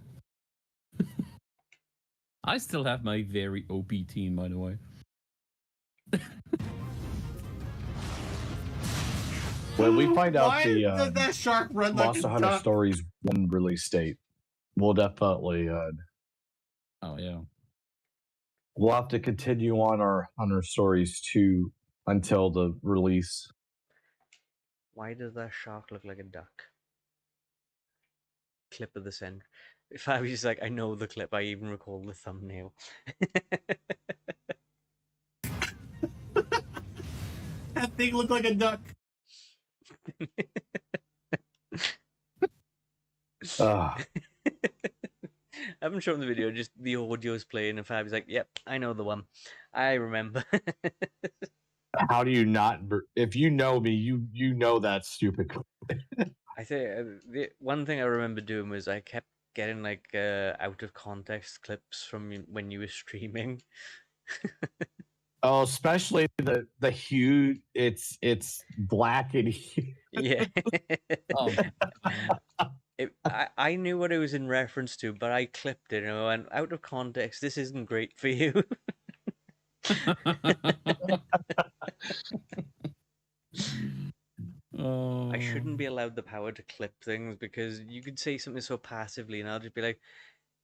I still have my very OP team, by the way. When we find out Why the does that shark run like Monster a Hunter duck? Stories 1 release date, we'll definitely Oh yeah. we'll have to continue on our Hunter Stories 2 until the release. Why does that shark look like a duck? Clip of the center. If I was just like, I know the clip. I even recall the thumbnail. That thing looked like a duck. Ah, I haven't shown the video, just the audio's playing, and Fabi's like, yep, I know the one. I remember. how do you not? If you know me, you know that stupid. I think the one thing I remember doing was I kept getting like out of context clips from when you were streaming. Oh, especially the hue. It's black and huge. Yeah. Oh, I knew what it was in reference to, but I clipped it and I went, out of context, this isn't great for you. oh. I shouldn't be allowed the power to clip things because you could say something so passively and I'll just be like,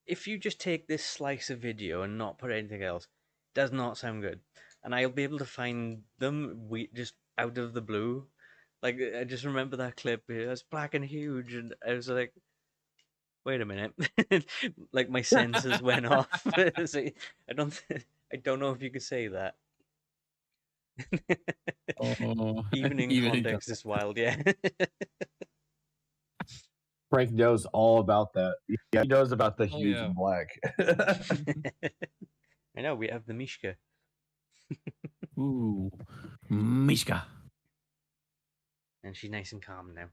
if you just take this slice of video and not put anything else, it does not sound good. And I'll be able to find them just out of the blue. Like, I just remember that clip. It was black and huge, and I was like, wait a minute. Like, my senses went off. So, I don't know if you could say that. Oh. Even in context, it's wild, yeah. Frank knows all about that. Yeah, he knows about the Oh, hues yeah. in black. I know, we have the Mishka. Ooh, Mishka. And she's nice and calm now.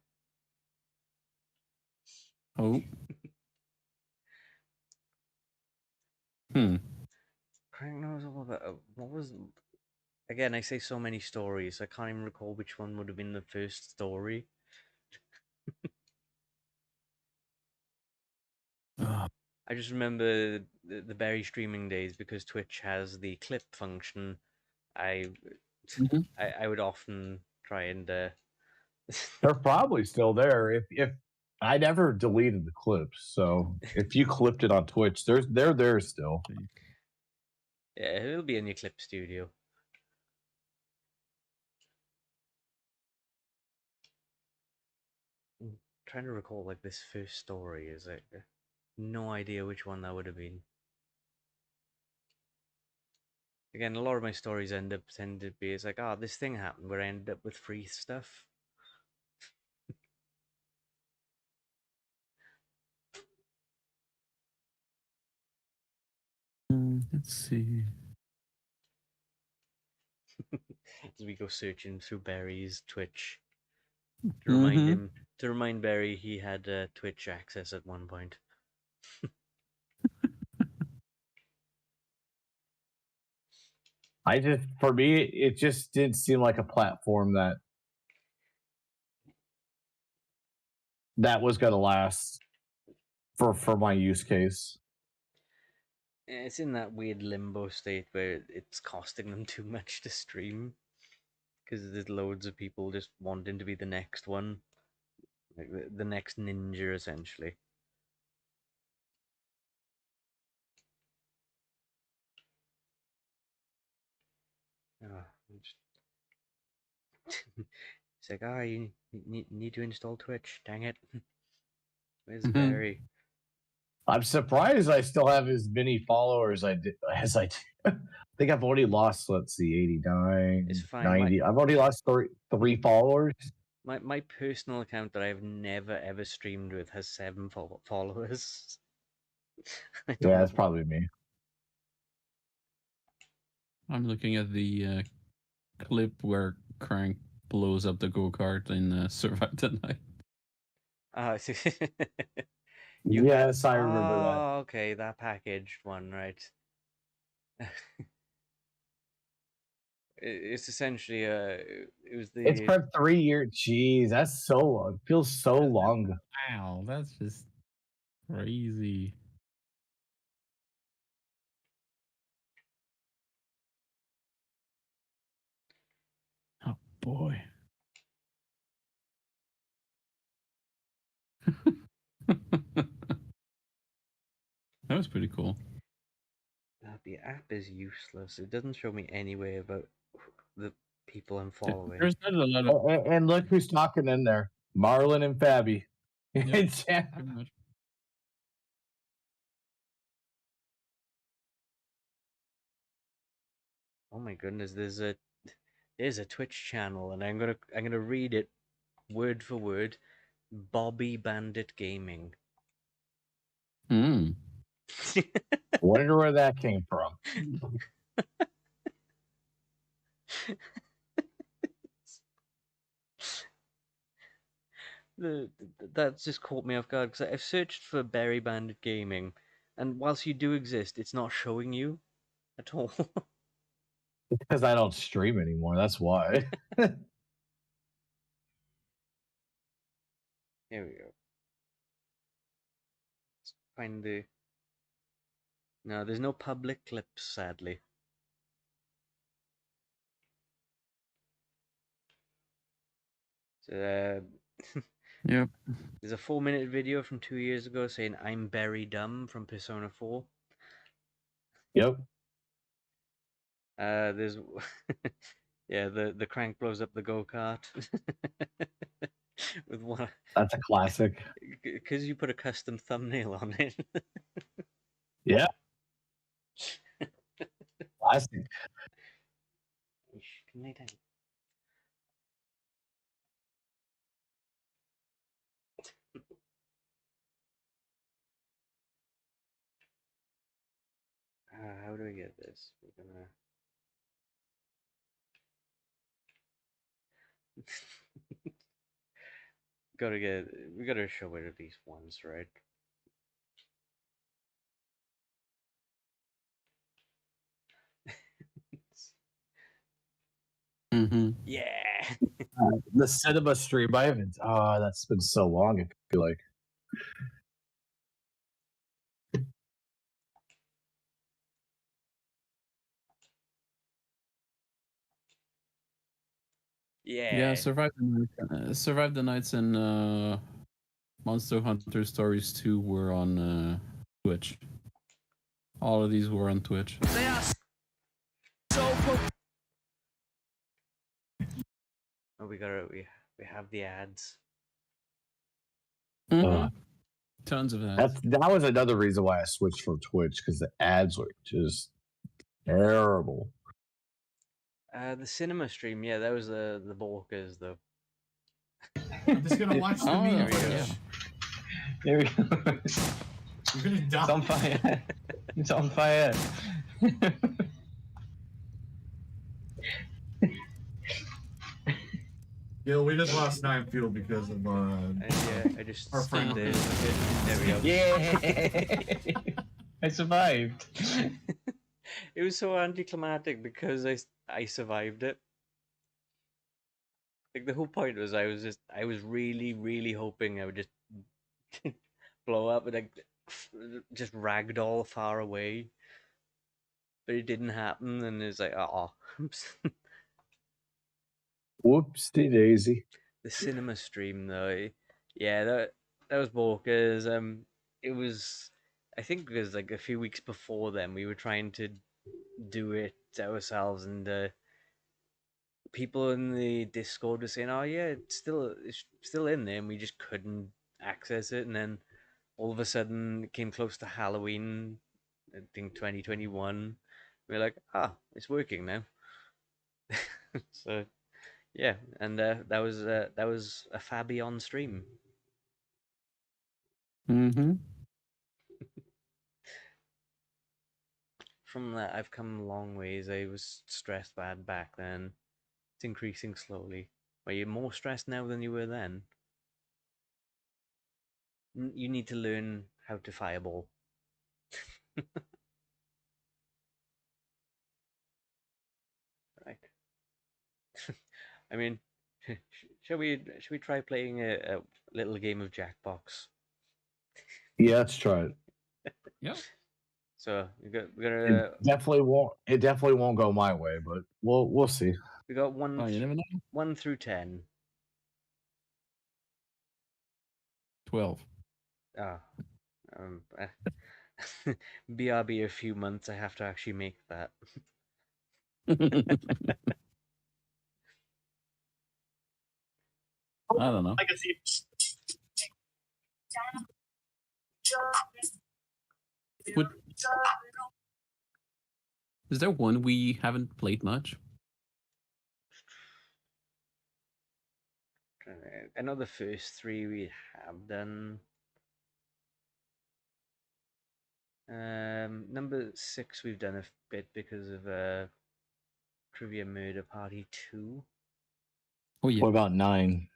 Oh. Crank knows all about... what was... Again, I say so many stories, I can't even recall which one would have been the first story. I just remember the Berry streaming days, because Twitch has the clip function. I would often try and... They're probably still there. If I never deleted the clips, so if you clipped it on Twitch, they're there still. Yeah, it'll be in your clip studio. I'm trying to recall like this first story. Is like no idea which one that would have been. Again, a lot of my stories tend to be it's like, oh, this thing happened where I ended up with free stuff. Let's see. As we go searching through Barry's Twitch to remind Barry he had Twitch access at one point. For me, it just didn't seem like a platform that was going to last for my use case. It's in that weird limbo state where it's costing them too much to stream, because there's loads of people just wanting to be the next one, like the next ninja, essentially. Oh, it's like, you need to install Twitch. Dang it. Where's Barry? I'm surprised I still have as many followers as I do. I think I've already lost, let's see, 89, It's fine. 90. I've already lost three followers. My personal account that I've never ever streamed with has 7 followers. Yeah, that's probably me. I'm looking at the clip where Crank blows up the go-kart in Survive the Night. Yes, I remember that. Oh, okay, that packaged one, right? It's essentially it was the... It's from 3 years. Jeez, that's so long. It feels so long. Wow, that's just crazy. Oh boy. That was pretty cool. The app is useless. It doesn't show me any way about the people I'm following. There's not a lot of... And look who's talking in there. Marlon and Fabi. Yep, Yeah. pretty much. Oh my goodness, there's a Twitch channel, and I'm gonna read it word for word. Bobby Bandit Gaming. Wonder where that came from. That's just caught me off guard, because I've searched for Berry Bandit Gaming, and whilst you do exist, it's not showing you at all. It's because I don't stream anymore. That's why. Here we go. Let's find the... No, there's no public clips, sadly. So, Yep. there's a 4-minute video from 2 years ago saying I'm Berry Dumb from Persona 4. Yep. There's yeah, the crank blows up the go-kart with one. That's a classic. Because you put a custom thumbnail on it. Yeah. Classic. Can lay down. How do we get this? We're gonna. We gotta show it at least once, right? Mm-hmm. Yeah. The cinema stream. I haven't. That's been so long. I feel like. Yeah, Yeah. survive the nights in Monster Hunter Stories 2 were on Twitch. All of these were on Twitch. They are so cool. Oh, we have the ads. Mhm. Tons of ads. That was another reason why I switched from Twitch, because the ads were just terrible. The cinema stream, yeah, that was the Borkers though. I'm just gonna watch the meme there we go. footage. There we go. You're gonna die. It's on fire. It's on fire. Gil, we just lost 9 fuel because of Yeah, I just Our stood friend. there. There we go. Yeah. I survived. It was so anticlimactic because I survived it. Like the whole point was I was really hoping I would just blow up and like just ragdoll far away, but it didn't happen, and it's like oh. Whoopsie daisy. The cinema stream though, yeah, that was Borkers. It was, I think, because like a few weeks before then we were trying to do it ourselves, and people in the Discord were saying, "Oh yeah, it's still in there," and we just couldn't access it. And then all of a sudden, it came close to Halloween, I think 2021. We're like, it's working now. So yeah, and that was a Fabian stream. Mm-hmm. From that, I've come a long ways. I was stressed bad back then. It's increasing slowly. Are you more stressed now than you were then? You need to learn how to fireball. Right. I mean, shall we try playing a little game of Jackbox? Yeah, let's try it. Yep. So we got It definitely won't go my way, but we'll see. we got one Oh, you never know. 1 through 10. 12. BRB a few months. I have to actually make that. I don't know. I can see. Is there one we haven't played much? I know the first 3 we have done. Number 6 we've done a bit because of Trivia Murder Party 2. Oh yeah. What about 9?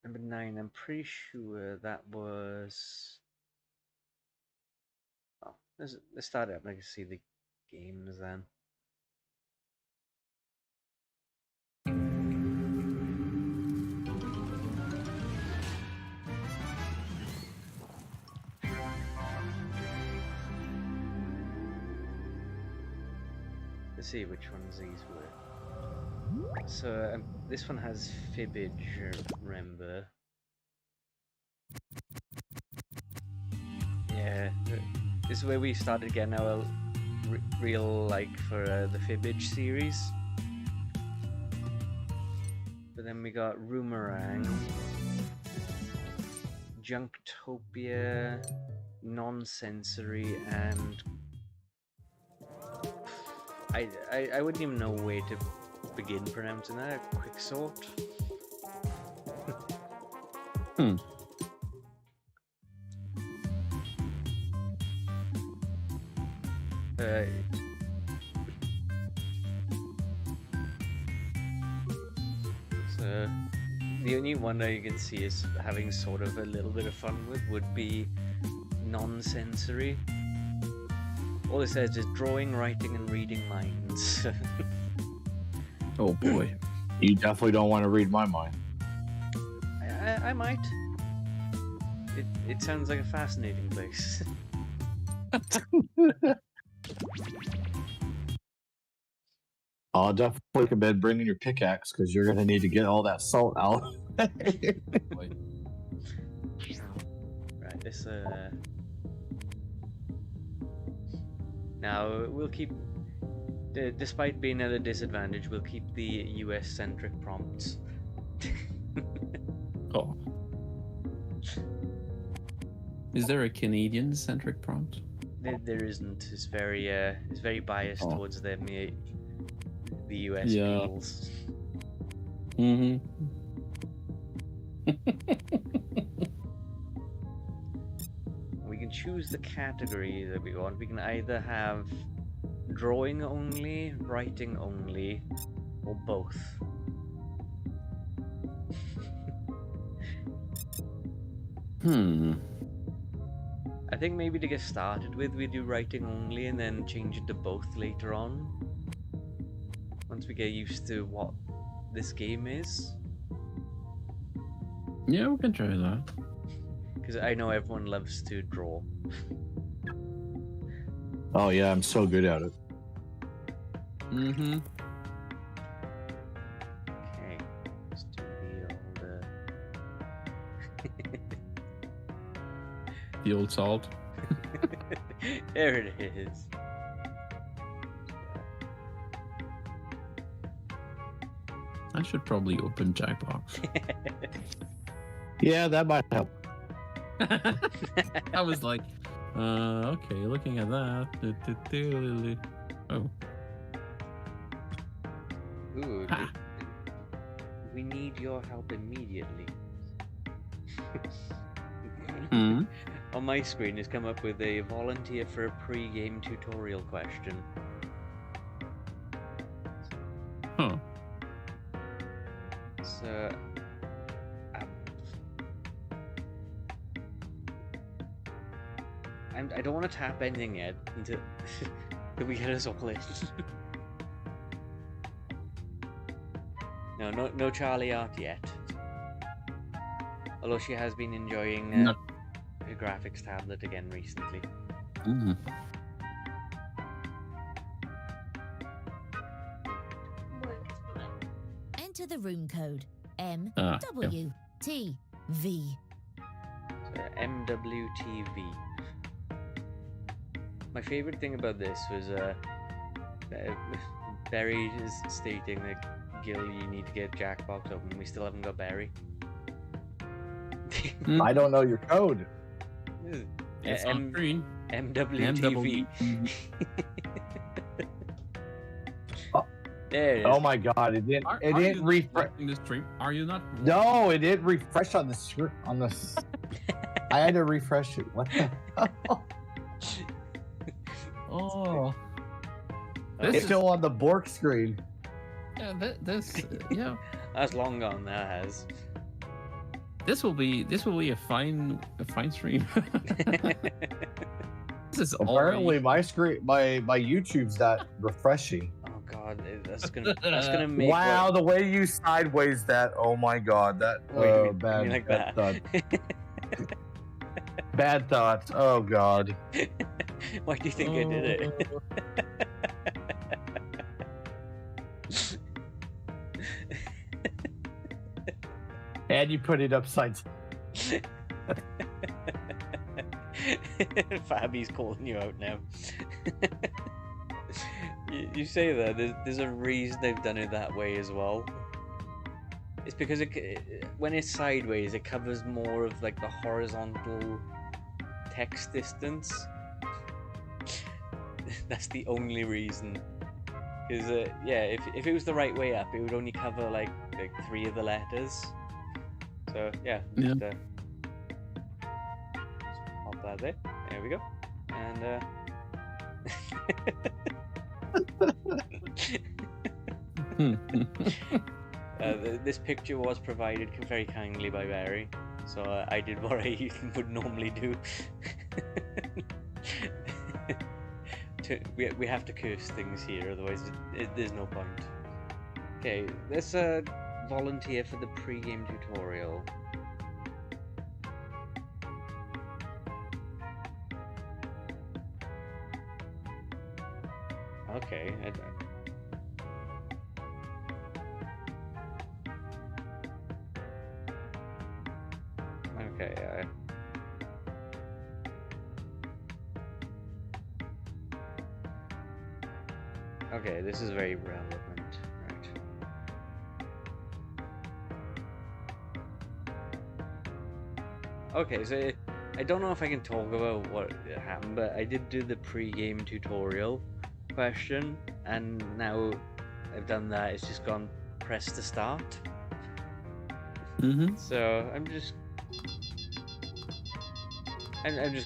Number 9, I'm pretty sure that was. Oh, let's start up. I can see the games then. Let's see which ones these were. So this one has Fibbage, remember? Yeah, this is where we started getting our real like for the Fibbage series. But then we got Roomerang, Junktopia, Non-Sensory, and I wouldn't even know where to begin pronouncing that. Quicksort. So the only one I can see is having sort of a little bit of fun with would be non-sensory. All it says is drawing, writing, and reading minds. Oh boy. You definitely don't want to read my mind. I might. It sounds like a fascinating place. I'll definitely recommend bringing your pickaxe because you're gonna need to get all that salt out. Boy. Right, this now we'll keep, despite being at a disadvantage, we'll keep the US-centric prompts. Oh. Is there a Canadian-centric prompt? There isn't. It's very biased Oh. towards them, the US Yeah. peoples. Mm-hmm. We can choose the category that we want. We can either have drawing only, writing only, or both. I think maybe to get started with, we do writing only and then change it to both later on. Once we get used to what this game is. Yeah, we can try that. Because I know everyone loves to draw. Oh yeah, I'm so good at it. Mm-hmm. Okay, let's do The old salt. There it is. I should probably open Jackbox. Yeah, that might help. I was like, okay, looking at that. Oh. Ooh, Ha. we need your help immediately. Hmm. On my screen has come up with a volunteer for a pre-game tutorial question. Huh. So, I don't want to tap anything yet until we get us all in. No Charlie art yet. Although she has been enjoying her graphics tablet again recently. Mm. Enter the room code Yeah. MWTV. So, MWTV. My favorite thing about this was Barry is stating that Gil, you need to get Jackbox open. We still haven't got Barry. I don't know your code. It's on screen. MWTV. Oh. There it is. Oh my god, it didn't. It didn't refresh. The stream? Are you not? No, it didn't refresh on the screen. On the. I had to refresh it. What the? Oh. It's still on the Bork screen. Yeah, yeah. That's long gone. That has. This will be a fine stream. This is Apparently, already... my screen, my YouTube's not refreshing. Oh god, that's gonna make. Wow, the way you sideways that. Oh my god, that Wait, bad, you mean like bad that? thought. Bad thoughts. Oh god. Why do you think I did it? And you put it upside down. Fabi's calling you out now. You say that there's a reason they've done it that way as well. It's because when it's sideways, it covers more of like the horizontal text distance. That's the only reason. Because yeah, if it was the right way up, it would only cover like 3 of the letters. So yeah. Yeah. Just pop that there. There we go. And This picture was provided very kindly by Barry, so I did what I would normally do. We have to curse things here, otherwise there's no point. Okay, let's volunteer for the pre-game tutorial. Okay, okay, okay, this is very relevant, right? Okay, so I don't know if I can talk about what happened, but I did do the pre-game tutorial question, and now I've done that. It's just gone press to start. So I'm just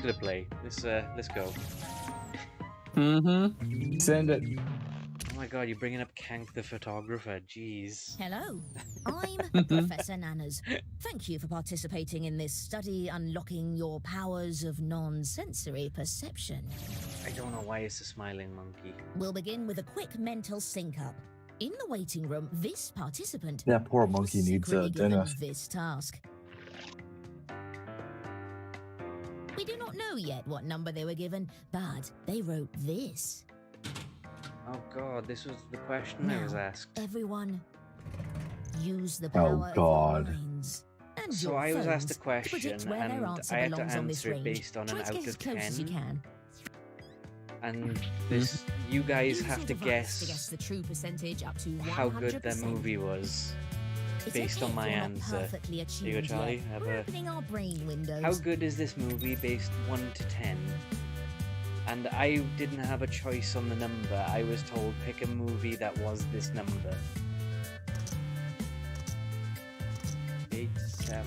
gonna play. Let's go. Send it. Oh my god, you're bringing up Kank the photographer. Jeez. Hello, I'm Professor Nanners. Thank you for participating in this study unlocking your powers of non-sensory perception. I don't know why it's a smiling monkey. We'll begin with a quick mental sync-up. In the waiting room, this participant That poor was monkey needs a secretly given dentist. this task. We do not know yet what number they were given, but they wrote this. Oh god, this was the question I was Now, asked. Everyone, use the Oh, power of God. your minds and So your I was asked a phones to predict question, where their and answer I had to belongs on this answer it range. based on Try an to get out as of close as you 10. can. And this, you guys Use have your to device to guess guess the true percentage up to 100%. how good that movie was. It's based okay on if my you're not answer. perfectly Here you go, attuned Charlie. yet. Have We're a- opening our brain windows. How good is this movie based 1 to 10? And I didn't have a choice on the number. I was told pick a movie that was this number. 8, 7,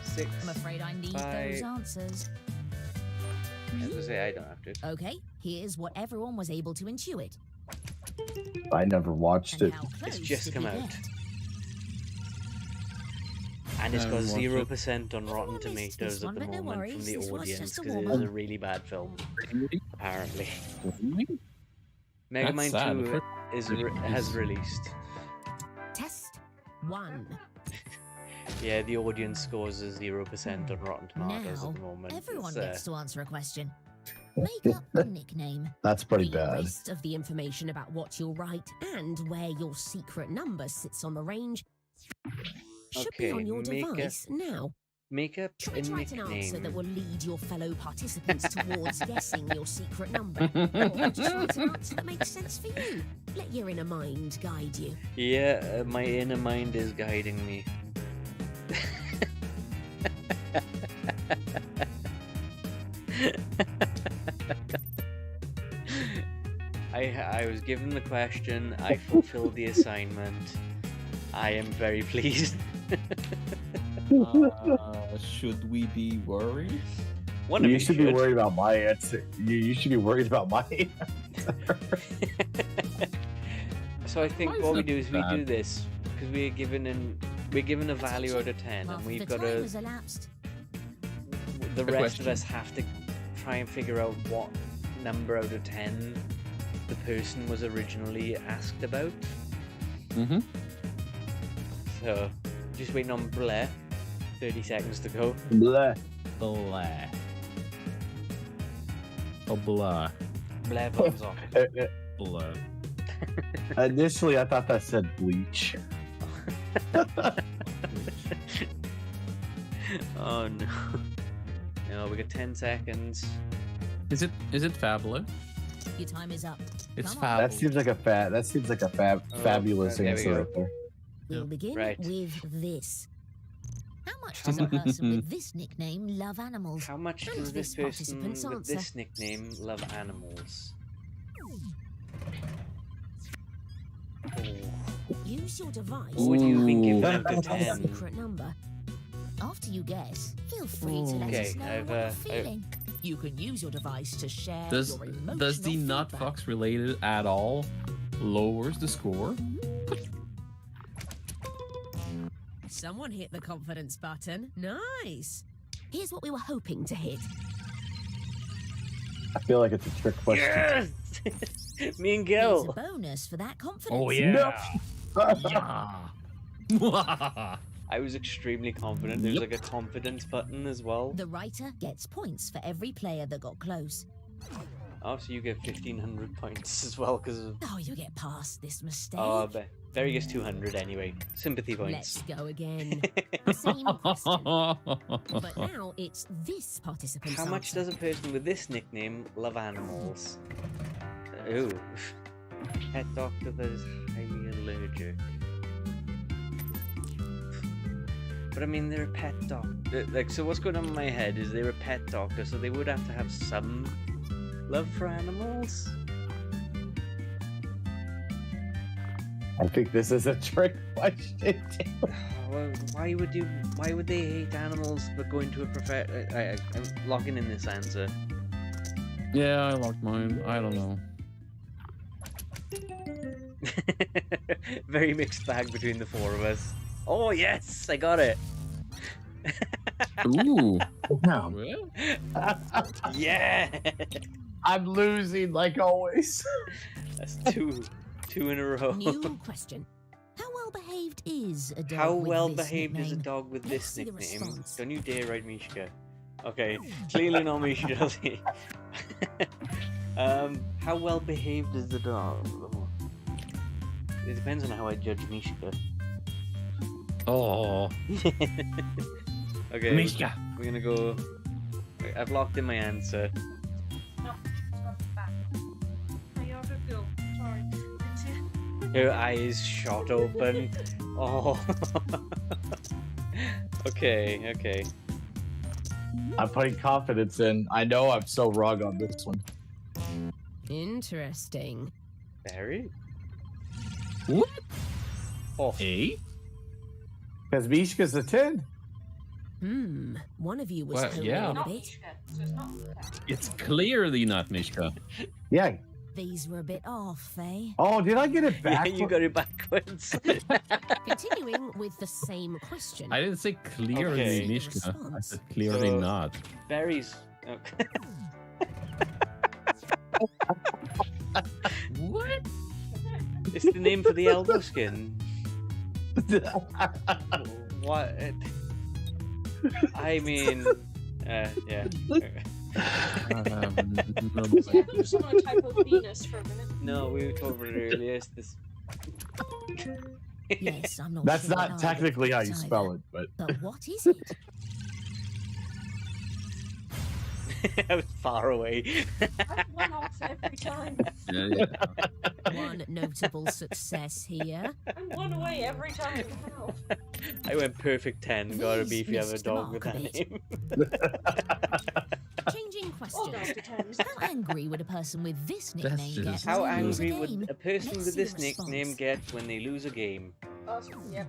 6. I'm afraid I need Bye. those answers. As I say, I don't have to. Okay, here's what everyone was able to intuit. I never watched And it. how close just did come we out. get? And it's got watch it. 0% on Rotten Everyone missed Tomatoes this at one, the but no moment worries, from the this was audience just a because it warm-up. is a really bad film, apparently. That's Megamind sad. 2 has released. Test 1. Yeah, the audience scores is 0% on Rotten Tomatoes Now, at the moment. everyone It's, gets to answer a question. Make up a nickname. That's pretty The bad. rest of the information about what you'll write and where your secret number sits on the range should be Okay, on your make a- device now. Make up Try a to write an answer that nickname. will lead your fellow participants towards guessing your secret number. Or just write an answer that makes sense for you. Let your inner mind guide you. Yeah, my inner mind is guiding me. I was given the question, I fulfilled the assignment. I am very pleased. Should we be worried? One of You you should be worried about my answer. You should be worried about my answer. So I think Mine's what we not do is we bad. do this because we're given a value out of 10, Half and the we've time got to. has elapsed. The Good rest of question. us have to try and figure out what number out of 10 the person was originally asked about. Mm-hmm. So, just waiting on Blair. 30 seconds to go. Blah. Blah. Oh, blah. Blair bombs off. Blah. Initially, I thought that said bleach. Oh no. No, we got 10 seconds. Is it fabulous? Your time is up. It's Come on. That fabulous. seems like a Oh, fabulous there we answer go. right there. We'll Yep. begin Right. with this. How much does a person with this nickname love animals? How much And does this this person participant's with answer. this nickname love animals? Oh. Use your device. What would you have been given Ooh. out of your 10? secret number. After you guess, feel free to let Okay, us know I've, what you're I've- feeling. You can use your device to share Does your emotional the not feedback. fox related at all lowers the score? Someone hit the confidence button. Nice. Here's what we were hoping to hit. I feel like it's a trick question. Yes! Me and Here's Gil. a bonus for that confidence. Oh yeah. Yeah. I was extremely confident. There was like a confidence button as well. The writer gets points for every player that got close. Oh, so you get 1,500 points as well because of... Oh, you get past this mistake. Oh, but Barry gets 200 anyway. Sympathy points. Let's go again. Same question. But now it's this participant's How much answer. does a person with this nickname love animals? Ooh. Pet doctor that is highly allergic. But I mean, they're a pet doctor. Like, so what's going on in my head is they're a pet doctor, so they would have to have some love for animals? I think this is a trick question. Well, why would they hate animals but go into a I'm locking in this answer. Yeah, I locked mine. I don't know. Very mixed bag between the four of us. Oh yes, I got it. Ooh. No. Well, Yeah. I'm losing like always. That's two in a row. New question. How well behaved is a dog How with well this behaved is a nickname? dog with Let's this see the nickname? response. Don't you dare write Mishka. Okay, clearly not Mishka. How well behaved is the dog? It depends on how I judge Mishka. oh, Okay, Mishka. we're gonna go. I've locked in my answer. No, it's not back. No, you have to go. Sorry. Didn't see it. Her eyes shot open. Oh. Okay. I'm putting confidence in. I know I'm so wrong on this one. Interesting. Barry? What? Oh. A? Because Mishka's a 10. One of you was Well, holding yeah. a Not bit. Mishka, so it's not that. It's clearly not Mishka. Yeah. These were a bit off, eh? Oh, did I get it Yeah, back? you got it backwards. Continuing with the same question. I didn't say clearly Okay. Mishka. I Response. said clearly So- not. Barry's. Okay. What? It's the name for the elbow skin. What? I mean, yeah. No, There's some type of Venus for a minute. No, we were talking about it earlier. It's this. Yes, I'm not That's sure not what technically how you either. spell it, but But what is it? I was far away. I've won off every time. yeah. One notable success here. I'm one away every time. How? I went perfect 10. Gotta be if you have a Missed the dog with mark a that bit. name. Changing All question. goes to tens. How angry would a person with this That's nickname get just- How when they lose a angry would game? a person Let's with see this the response. nickname get when they lose a game? Oh, so yeah,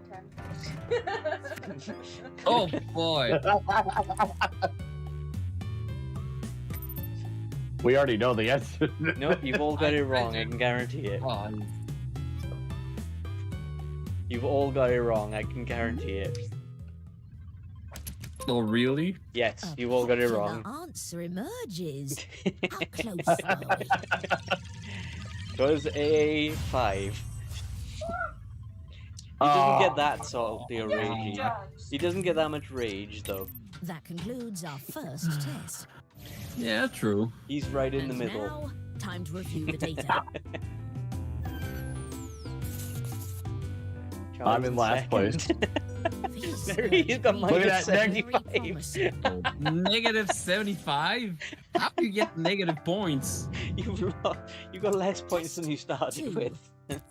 10. Oh boy. we already know the answer. Nope, you've all got it wrong. I can guarantee it. Oh, You've all got it wrong. I can guarantee it. oh really? Yes, A you've all got it popular wrong. answer emerges. How close are we? It was a 5. He doesn't get that sort of the ragey. Judge. He doesn't get that much rage though. That concludes our first test. Yeah, true. He's right in the And middle. now, time to review the data. I'm in last place. These Barry, he's got scores minus Look at that, very 75. promising. Negative 75? How do you get negative points? You got less points than you started Two. with.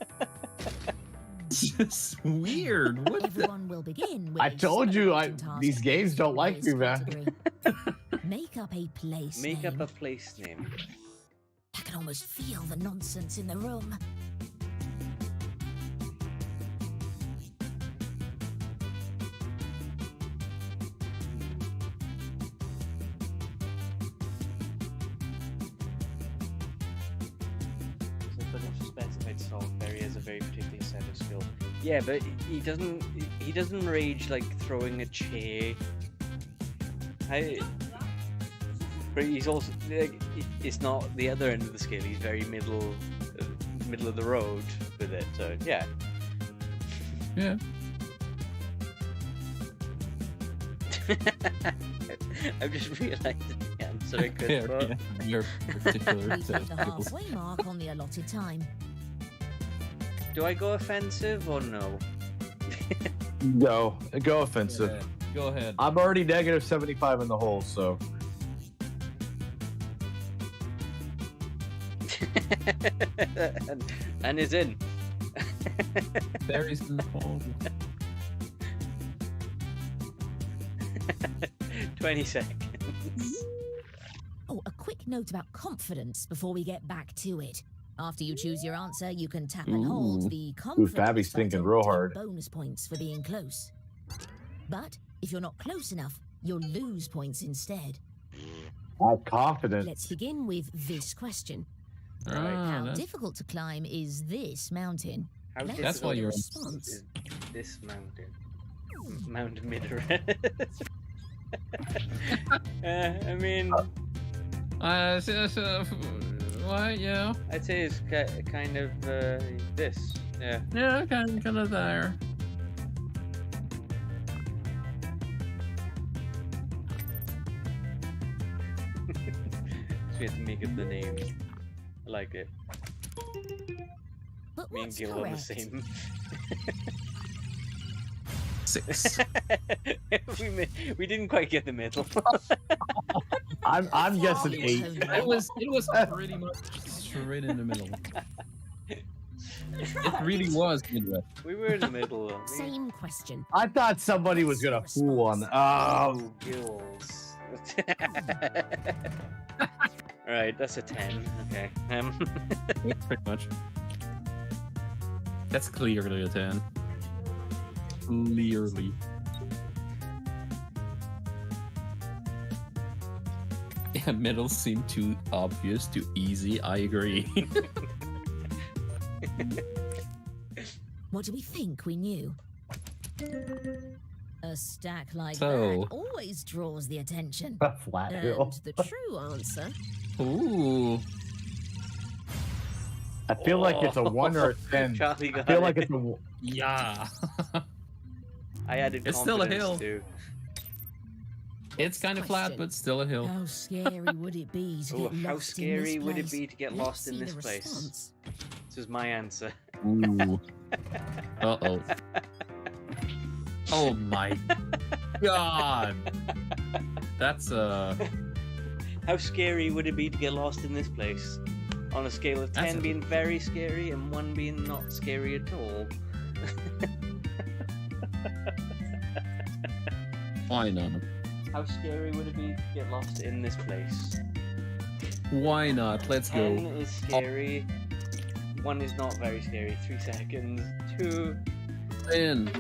It's weird. What the? Everyone will begin with I a told you, skeleton task. these games don't like This me, man. category. Make up a place Make name. up a place name. I can almost feel the nonsense in the room. Yeah, but he doesn't. He doesn't rage like throwing a chair. But he's also like, it's not the other end of the scale. He's very middle of the road with it. So yeah. Yeah. I've just realised the answer I could Yeah, put. yeah. Your particular We've set hit of the skills. halfway mark on the allotted time. Do I go offensive or no? Go offensive. Yeah, go ahead. I'm already negative 75 in the hole, so and is in. Berries in the hole. 20 seconds. Oh, a quick note about confidence before we get back to it. After you choose your answer, you can tap and Ooh. hold the confidence Fabby's thinking button real to get hard. bonus points for being close. But if you're not close enough, you'll lose points instead. I have confidence. Let's begin with this question. How that's- difficult to climb is this mountain? How Let's That's why see the you're- response. is this mountain? Mount Midorez. I mean, What? Yeah. I'd say it's kind of this. Yeah. Yeah, kind of there. So we have to make up the names. I like it. But Me and what's Gil on the correct? same. 6. we didn't quite get the middle. I'm guessing Oh, 8. It was pretty much straight in the middle. It really was Midwest. We were in the middle. Though. Same question. I thought somebody was gonna fool on that. Oh, Gills. Alright, that's a 10. Okay. Yeah, pretty much. That's clearly a 10. Clearly. Yeah, middle seemed too obvious, too easy. I agree. What do we think we knew? A stack like So- that always draws the attention. a flat hill. And the true answer. Ooh. I feel like it's a 1 or a 10. Charlie I got feel like it. it's a. Yeah. I added It's still a confidence hill. too. It's kind of flat, Question. but still a hill. How scary would it be to Oh, get how lost scary in this would it place? be to get Let's lost in see this the place? response. This is my answer. Ooh. Uh-oh. Oh my god. That's How scary would it be to get lost in this place? On a scale of That's 10 a- being very scary and 1 being not scary at all. why not? How scary would it be to get lost in this place? Why not? Let's 10 go. is scary. 1 is not very scary. 3 seconds. 2. In.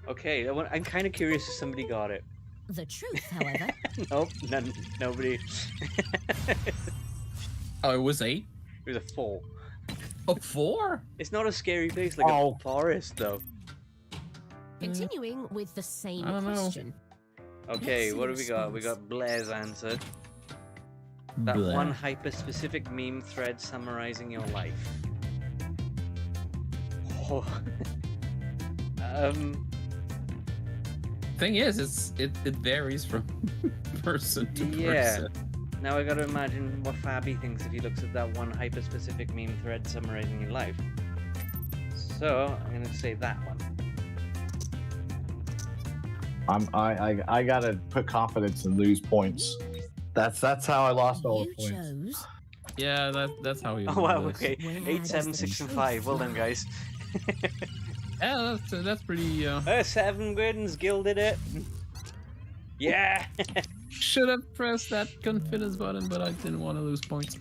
Okay, I'm kind of curious if somebody got it. The truth, however, Nope, nobody. Oh, it was 8? It was a 4. A 4? It's not a scary place like Oh. a forest, though. Continuing with the same I don't know. question. Okay, see what the do we got? We response. got Blair's answer. That Bleh. one hyper-specific meme thread summarizing your life. Oh. Thing is, it varies from person to Yeah. person. Now I gotta imagine what Fabi thinks if he looks at that one hyper-specific meme thread summarizing your life. So I'm gonna say that one. I gotta put confidence and lose points. That's how I lost all the you points. chose Yeah, that's how you. Oh wow, do this. okay. Where 8, does 7, the 6, and truth 5. Well done, lie? guys. Yeah, that's pretty. 7 wins, gilded it. Yeah. Should have pressed that confidence button, but I didn't want to lose points.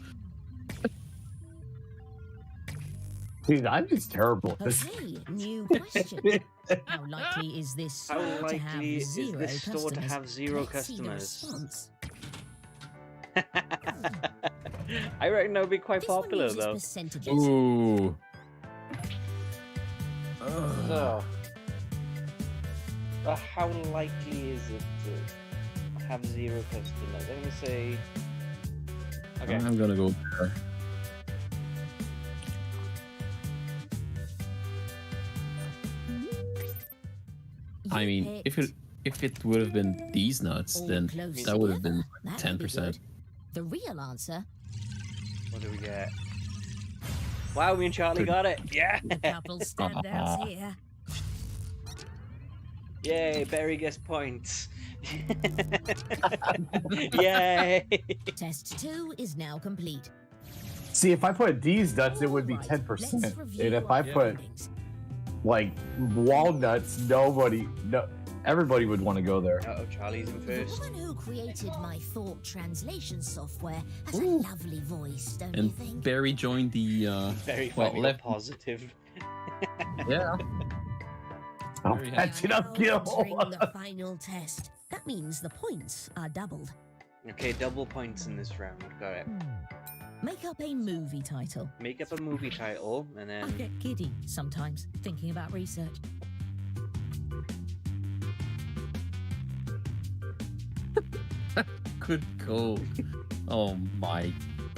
Dude, I'm just terrible at this. Okay, new question. How likely is this How store to likely have is zero this store to customers? have 0 Let's see the customers? response. I reckon that would be quite This one popular uses though. percentages. Ooh. So, how likely is it to have 0 customers? I'm gonna say. Okay. I'm gonna go there. I mean, if it would have been these nuts, then that would have been 10%. The real answer. What do we get? Wow, me and Charlie got it. Yeah. Couple standouts here. Yay, Barry gets points. Yay. Test 2 is now complete. See, if I put these nuts, it would be Alright, 10%. let's review And if our I put findings. like walnuts, everybody would want to go there. Uh-oh, Charlie's in The first. woman who created my thought translation software has a lovely voice, don't you And think? Barry joined the Very well, funny, left. positive. Yeah. Oh, Very happy. that's enough Now kill. entering the final test. That means the points are doubled. Okay, double points in this round. Got it. Make up a movie title. Make up a movie title and I then. get giddy sometimes thinking about research. Good call. Oh my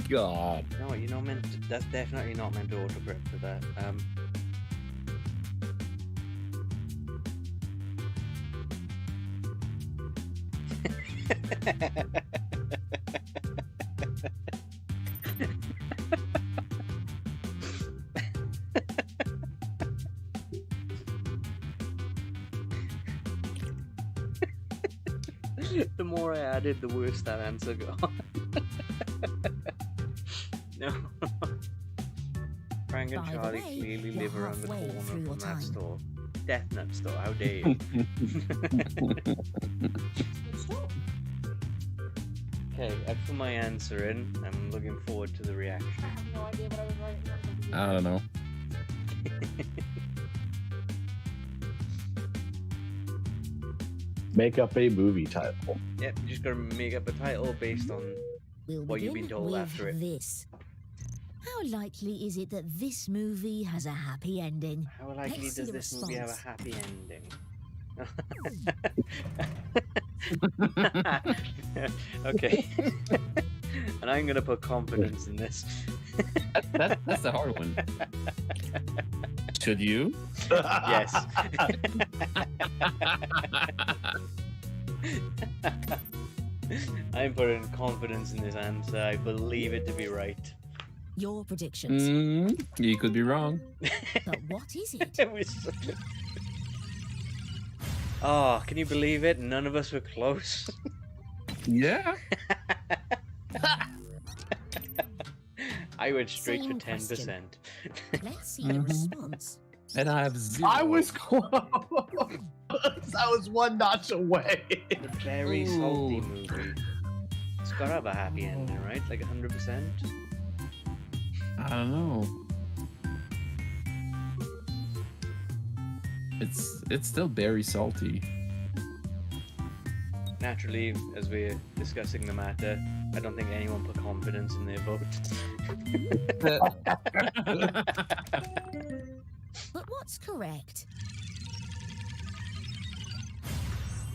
god. No, you're not meant to, that's definitely not meant to autocorrect for that. The more I added, the worse that answer got. No. Frank and By the Charlie way, clearly you're live around the halfway corner through your from that time. store. Death Nut store, how dare you? Okay, I put my answer in. I'm looking forward to the reaction. I have no idea what I was writing. I don't know. Make up a movie title. Yep, you just gotta make up a title based on. We'll What you've begin been told with after it. this. How likely is it that this movie has a happy ending? How likely Let's see does the this movie have a response. happy ending? Okay. And I'm gonna put confidence in this. That's a hard one. Should you? Yes. I'm putting confidence in this answer. I believe it to be right. Your predictions. You could be wrong. But what is it? It was Oh, can you believe it? None of us were close. Yeah. I went straight Same for 10%. question. Let's see the response. And I have 0. I was close. I was one notch away. The very salty Ooh. movie. It's gotta have a happy ending, right? Like 100%? I don't know. It's still very salty. Naturally, as we're discussing the matter, I don't think anyone put confidence in their vote. But what's correct?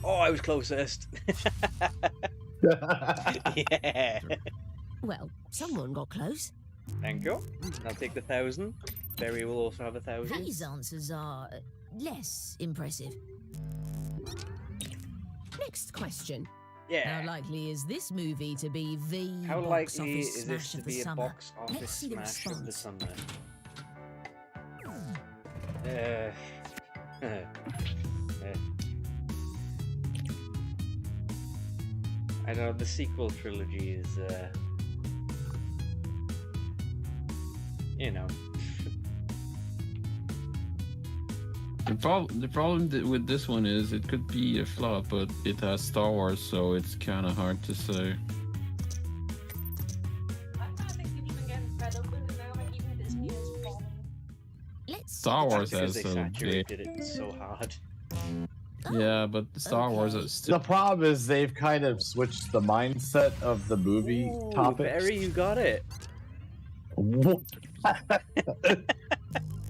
Oh, I was closest. Yeah. Well, someone got close. Thank you. I'll take the 1,000. Barry will also have 1,000. These answers are less impressive. Next question. How Yeah. likely is this movie to be the How box likely office is smash this to of the be a summer? box office Let's see the smash of the response. summer? I don't know, the sequel trilogy is, you know. The problem with this one is it could be a flop, but it has Star Wars, so it's kind of hard to say. I think people even getting fed up with it now, like even Disney is bombing. Let's Star see the Wars Because has they a saturated it so hard. Oh, Yeah, but Star Wars okay. is still. The problem is they've kind of switched the mindset of the movie Ooh, topics. Barry, you got it.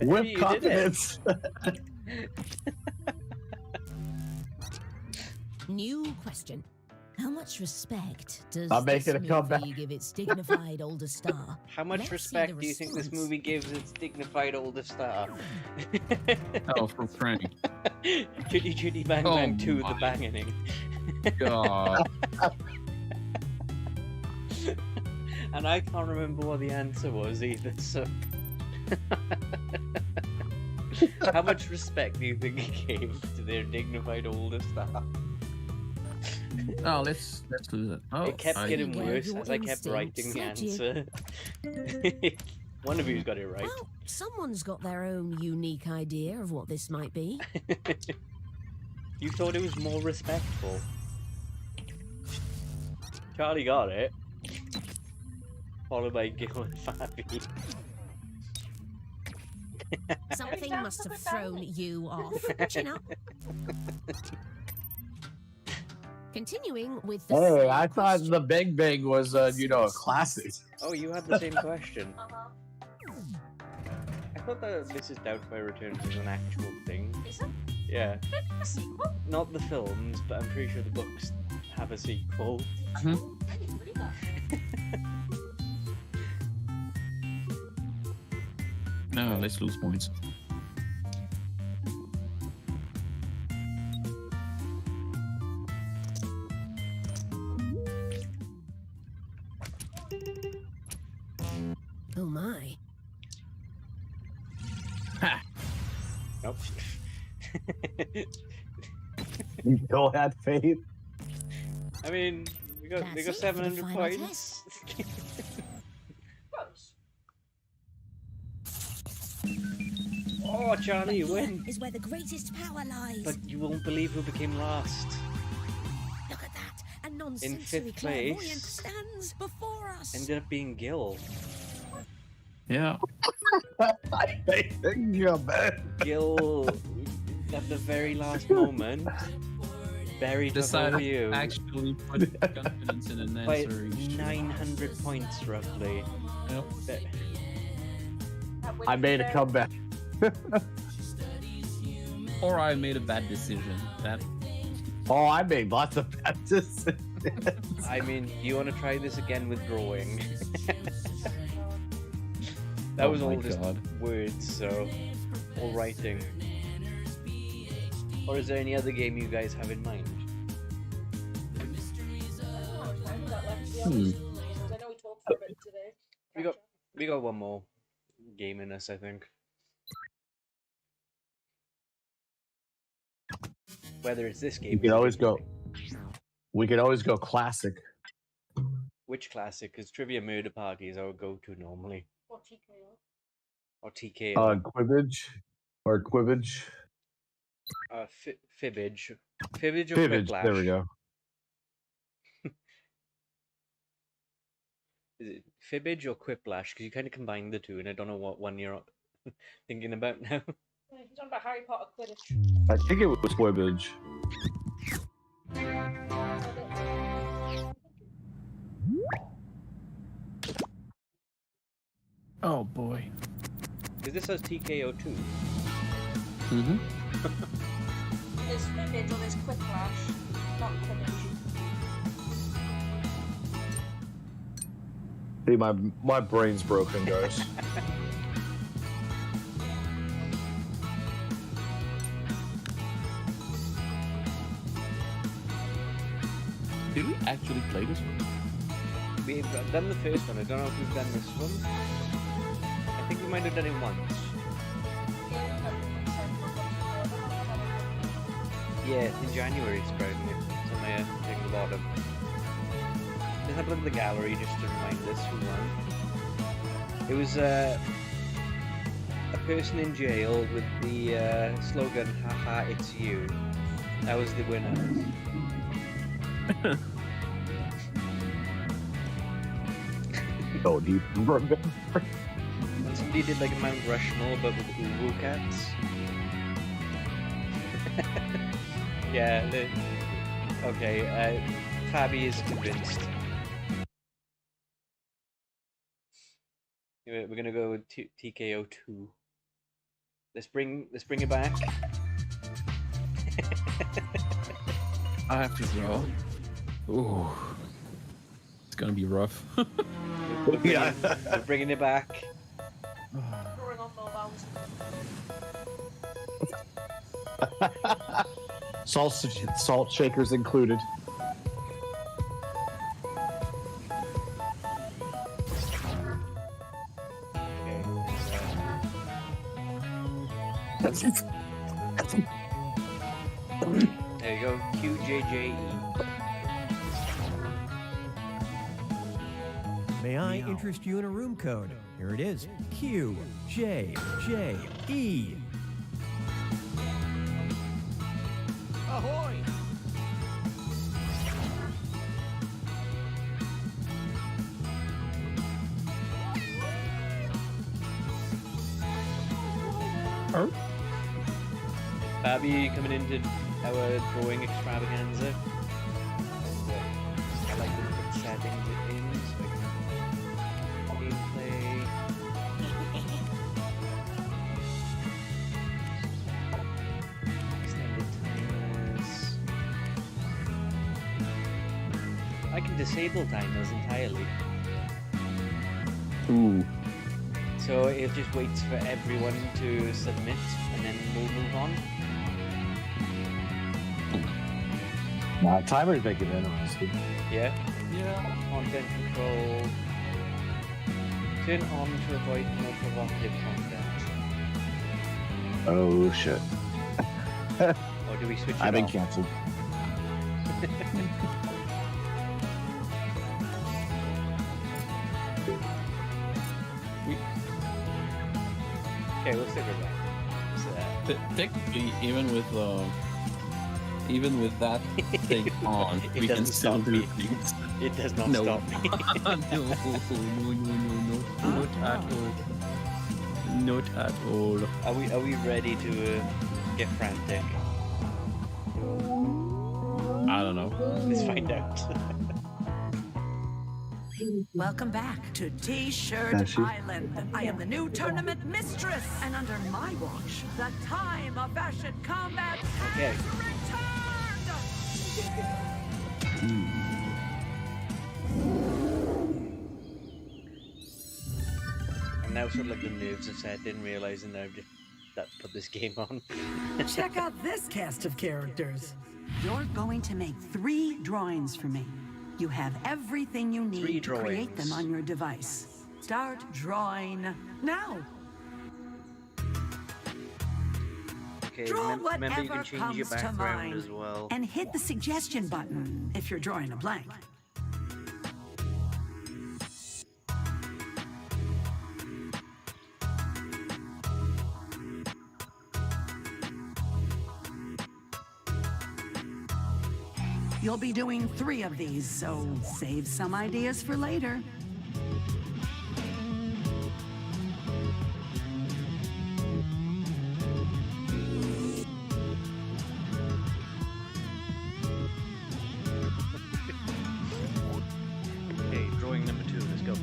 With You did it. confidence. New question. How much respect does I'm making this a comeback. movie give its dignified older star? How much Let's see respect the do you think this response. movie gives its dignified older star? Oh, for Frank. Chitty Chitty Bang Oh Bang 2, the my. banging. God. And I can't remember what the answer was either, so... How much respect do you think he gave to their dignified older star? Oh, let's lose it. Oh, It kept I- getting Yeah, worse your as I kept writing the instincts answer. One of you's got it right. Well, someone's got their own unique idea of what this might be. You thought it was more respectful. Charlie got it. Followed by Gil and Fabi. Something must have thrown you off. Chin up. Continuing with the Hey, same I thought question. the Bang Bang was, a classic. Oh, you had the same question. I thought that Mrs. Doubtfire Returns was an actual thing. Is it? Yeah. A sequel? Not the films, but I'm pretty sure the books have a sequel. I didn't read that. No, let's lose points. Oh my. Nope. You still had faith. I mean, we got That's it for the 700 final points. Gross. Oh, Charlie, you win. Is where the greatest power lies. But you won't believe who became last. Look at that. A In non-sensory fifth clairvoyant place. stands before us. Ended up being Gil. Yeah. I hate you, man. Gil, at the very last moment, buried Decided over you to actually put confidence in an by answer. 900 points, roughly. Yep. That- I made a comeback. Or I made a bad decision. That Oh, I made lots of bad decisions. I mean, do you want to try this again with drawing? That Oh was all my just God. words, so... Or writing. Or is there any other game you guys have in mind? I know we talked about it today. We got one more game in us, I think. Whether it's this game... We or could a always different go. game. We could always go classic. Which classic? Because Trivia Murder Party is our go-to normally. Or TKO. Or TKO. Quibbage or Quibbage. Fibbage. Fibbage or Fibbage. Quiplash? There we go. Is it Fibbage or Quiplash? Because you kind of combine the two, and I don't know what one you're thinking about now. He's on about Harry Potter Quidditch. I think it was Quibbage. Oh boy. Because this says TKO 2. Mm-hmm. There's Fibbage or there's Quiplash, not Quidditch. See, my brain's broken, guys. Did we actually play this one? We've done the first one. I don't know if we've done this one. I think we might have done it once. Yeah, in January, surprisingly. It's on the thing at the bottom. Just have a look at the gallery just to remind us who won. It was a person in jail with the slogan, haha, it's you. That was the winner. Don't even remember. And somebody did like a Mount Rushmore, but with Uwu cats. Yeah, okay, Fabi is convinced. We're gonna go with TKO 2. Let's bring it back. I have to draw. Ooh. It's gonna be rough. Yeah. We're bringing it back. Drawing on mobiles. Salt shakers included. There you go. QJJE. May I interest you in a room code? Here it is. QJJE. Ahoy! Bobby coming into our drawing extravaganza. I like to put settings of things like gameplay. Extended timers. I can disable timers entirely. Ooh. So it just waits for everyone to submit and then we'll move on. Nah, timers make it interesting. Yeah? Yeah. Content control. Turn on to avoid more provocative content. Oh shit. Or do we switch it I've been off? cancelled. Okay, we'll stick with that. Technically, even with that thing on, It we can doesn't still stop do me. things. It does not No. stop me. No, not at all. Not at all. Are we ready to get frantic? I don't know. Let's find out. Welcome back to T-Shirt Island. I am the new tournament mistress, and under my watch, the time of fashion combat Okay. has returned. And now sort of like the nerves have set in, realizing that I've just put this game on. Check out this cast of characters. You're going to make 3 drawings for me. You have everything you 3 need to create drawings. them on your device. Start drawing now. Okay, Draw remember you whatever can change your comes to background mind as well. and hit the suggestion button if you're drawing a blank. You'll be doing 3 of these, so save some ideas for later. Okay, drawing number 2, let's go.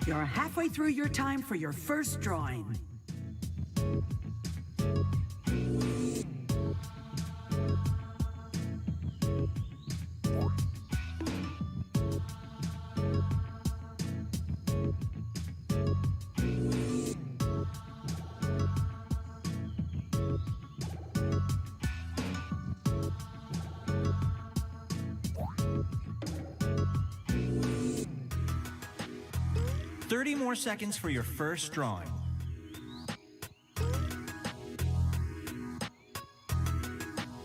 You're halfway through your time for your first drawing. More seconds for your first drawing.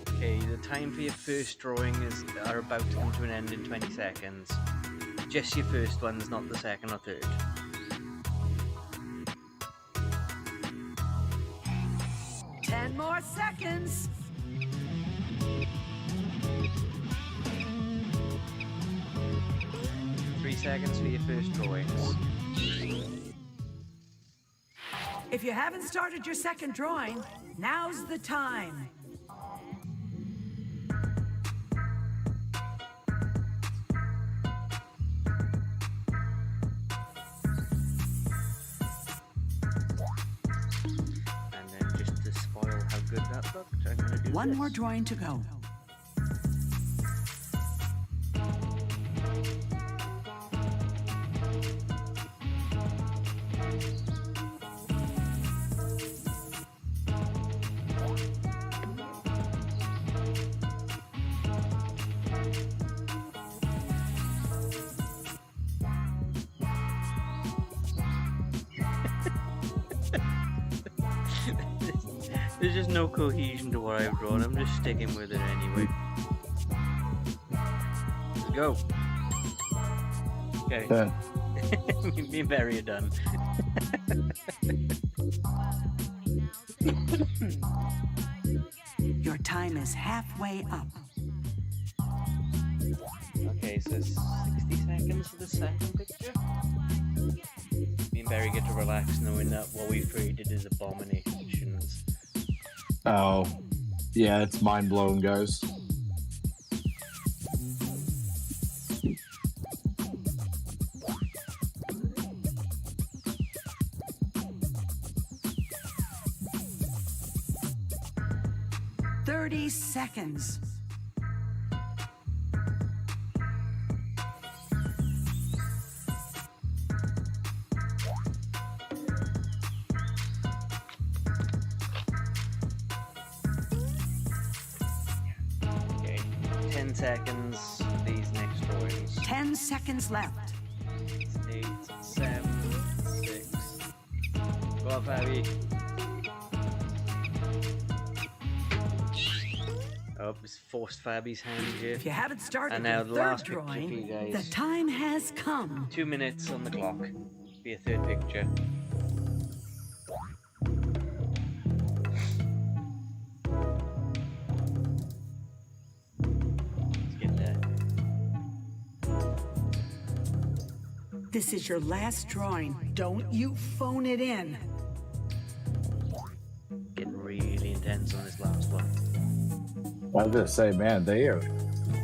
Okay, the time for your first drawing are about to come to an end in 20 seconds. Just your first ones, not the second or third. Ten more seconds. Three seconds for your first drawings. If you haven't started your second drawing, now's the time. And then just to spoil how good that looked, I'm gonna do One this. more drawing to go. There's just no cohesion to what I've drawn. I'm just sticking with it anyway. Let's go. Okay. Done. Me and Barry are done. Your time is halfway up. Okay, so 60 seconds for the second picture. Me and Barry get to relax knowing that what we've created is abominations. Oh, yeah, it's mind blown, guys. Seconds. Okay, 10 seconds for these next drawings. 10 seconds left. 8, 7, 6. Go on, Fabi. Oh, it's forced Fabi's hand here. If you haven't started And now your the third last picture drawing, for you guys. the time has come. 2 minutes on the clock. Be a third picture. Let's get there. This is your last drawing. Don't you phone it in. Getting really intense on this last one. I was gonna say, man, they are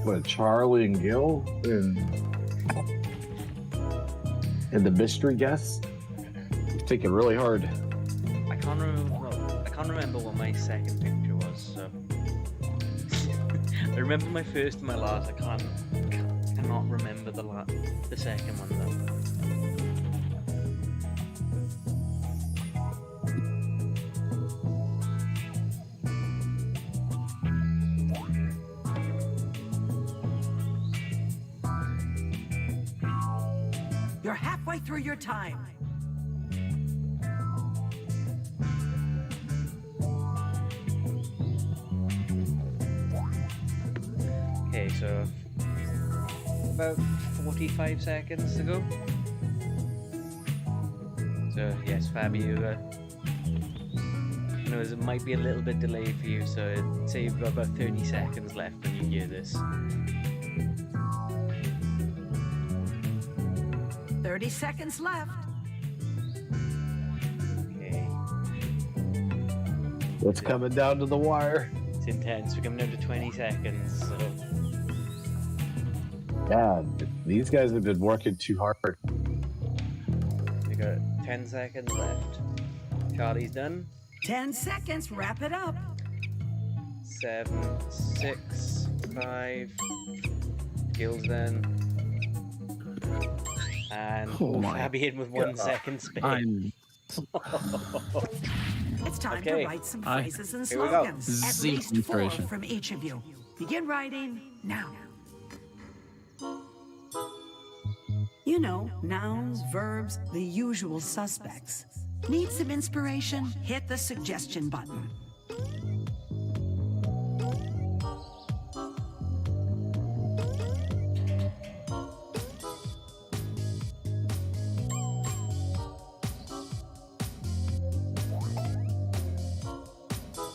what Charlie and Gil and the mystery guests. Take it really hard. I can't remember what my second picture was. So I remember my first and my last. I cannot remember the second one though. You're halfway through your time. Okay, so about 45 seconds to go. So yes, Fabi, I know it might be a little bit delayed for you, so I'd say you've got about 30 seconds left when you hear this. 30 seconds left. Okay, It's coming down to the wire. it's intense. We're coming down to 20 seconds. So God, these guys have been working too hard. we got 10 seconds left. Charlie's done. 10 seconds. Wrap it up. 7, 6, 5. Gil's done. And Oh my Fabi in with 1 second spare. I'm It's time Okay. to write some phrases and Here we go. slogans. At Zero least 4 inspiration. from each of you. Begin writing now. You know, nouns, verbs, the usual suspects. Need some inspiration? Hit the suggestion button.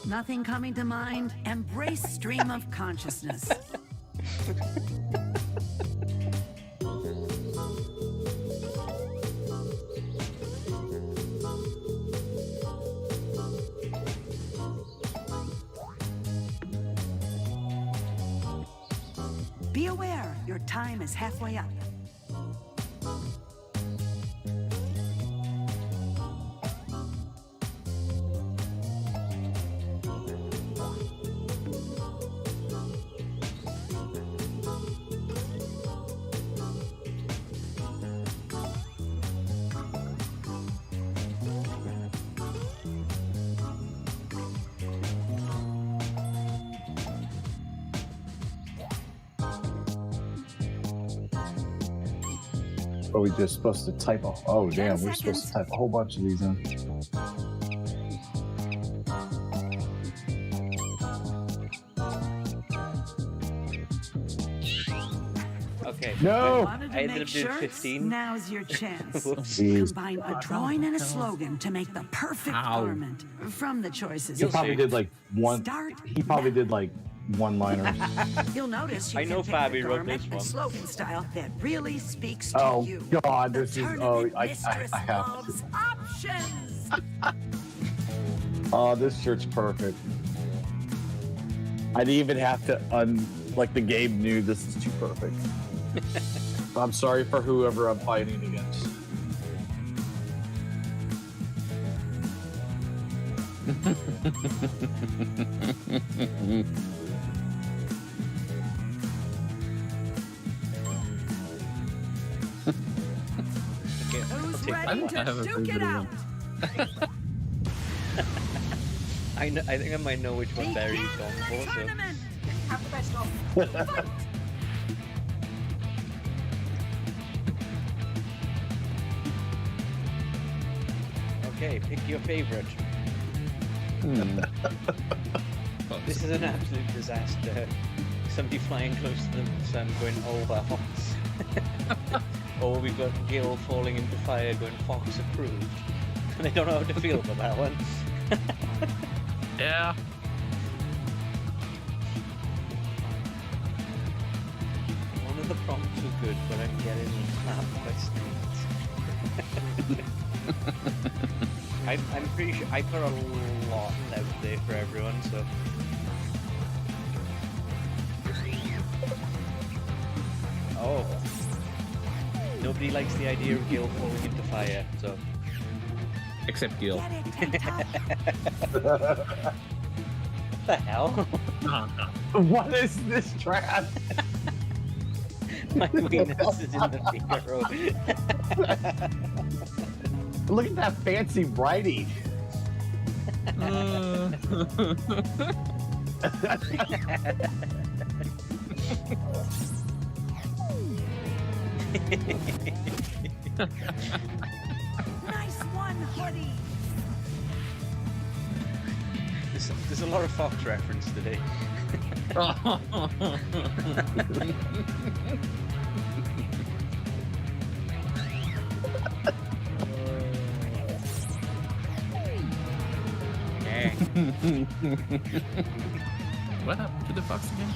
Nothing coming to mind? Embrace stream of consciousness. be aware your time is halfway up. Are we just supposed to type a... Oh, damn, we're supposed to type a whole bunch of these in. Okay. No! I ended up doing 15. Now's your chance. Jeez. Combine a drawing and a slogan to make the perfect garment from the choices. He probably did like one... He probably did like one-liners. You'll notice you I know can pick Fabi the wrote garment this and one. slogan style that really speaks to Oh, you. God, The this is... Oh, tournament I mistress have to. loves options. Oh, this shirt's perfect. I didn't even have to like the game knew this is too perfect. I'm sorry for whoever I'm fighting against. Who's take ready that. I have to a duke pretty it good out? I think I might know which one Barry's gone for. So. Tournament. Have the best of. Okay, pick your favorite. This is an absolute disaster. Somebody flying close to the sun going, oh, that Fox. Or we've got Gil falling into fire going, Fox approved. And I don't know how to feel about that one. Yeah. One of the prompts was good, but I'm getting clapped by snakes. I'm pretty sure I put a lot out there for everyone, so. Oh. Nobody likes the idea of Gil falling into fire, so. Except Gil. Get it, Tank What the hell? What is this trap? My weenus is in the Figaro. Look at that fancy writing. Nice one, hoodie. There's a lot of Fox reference today. What happened to the fox again?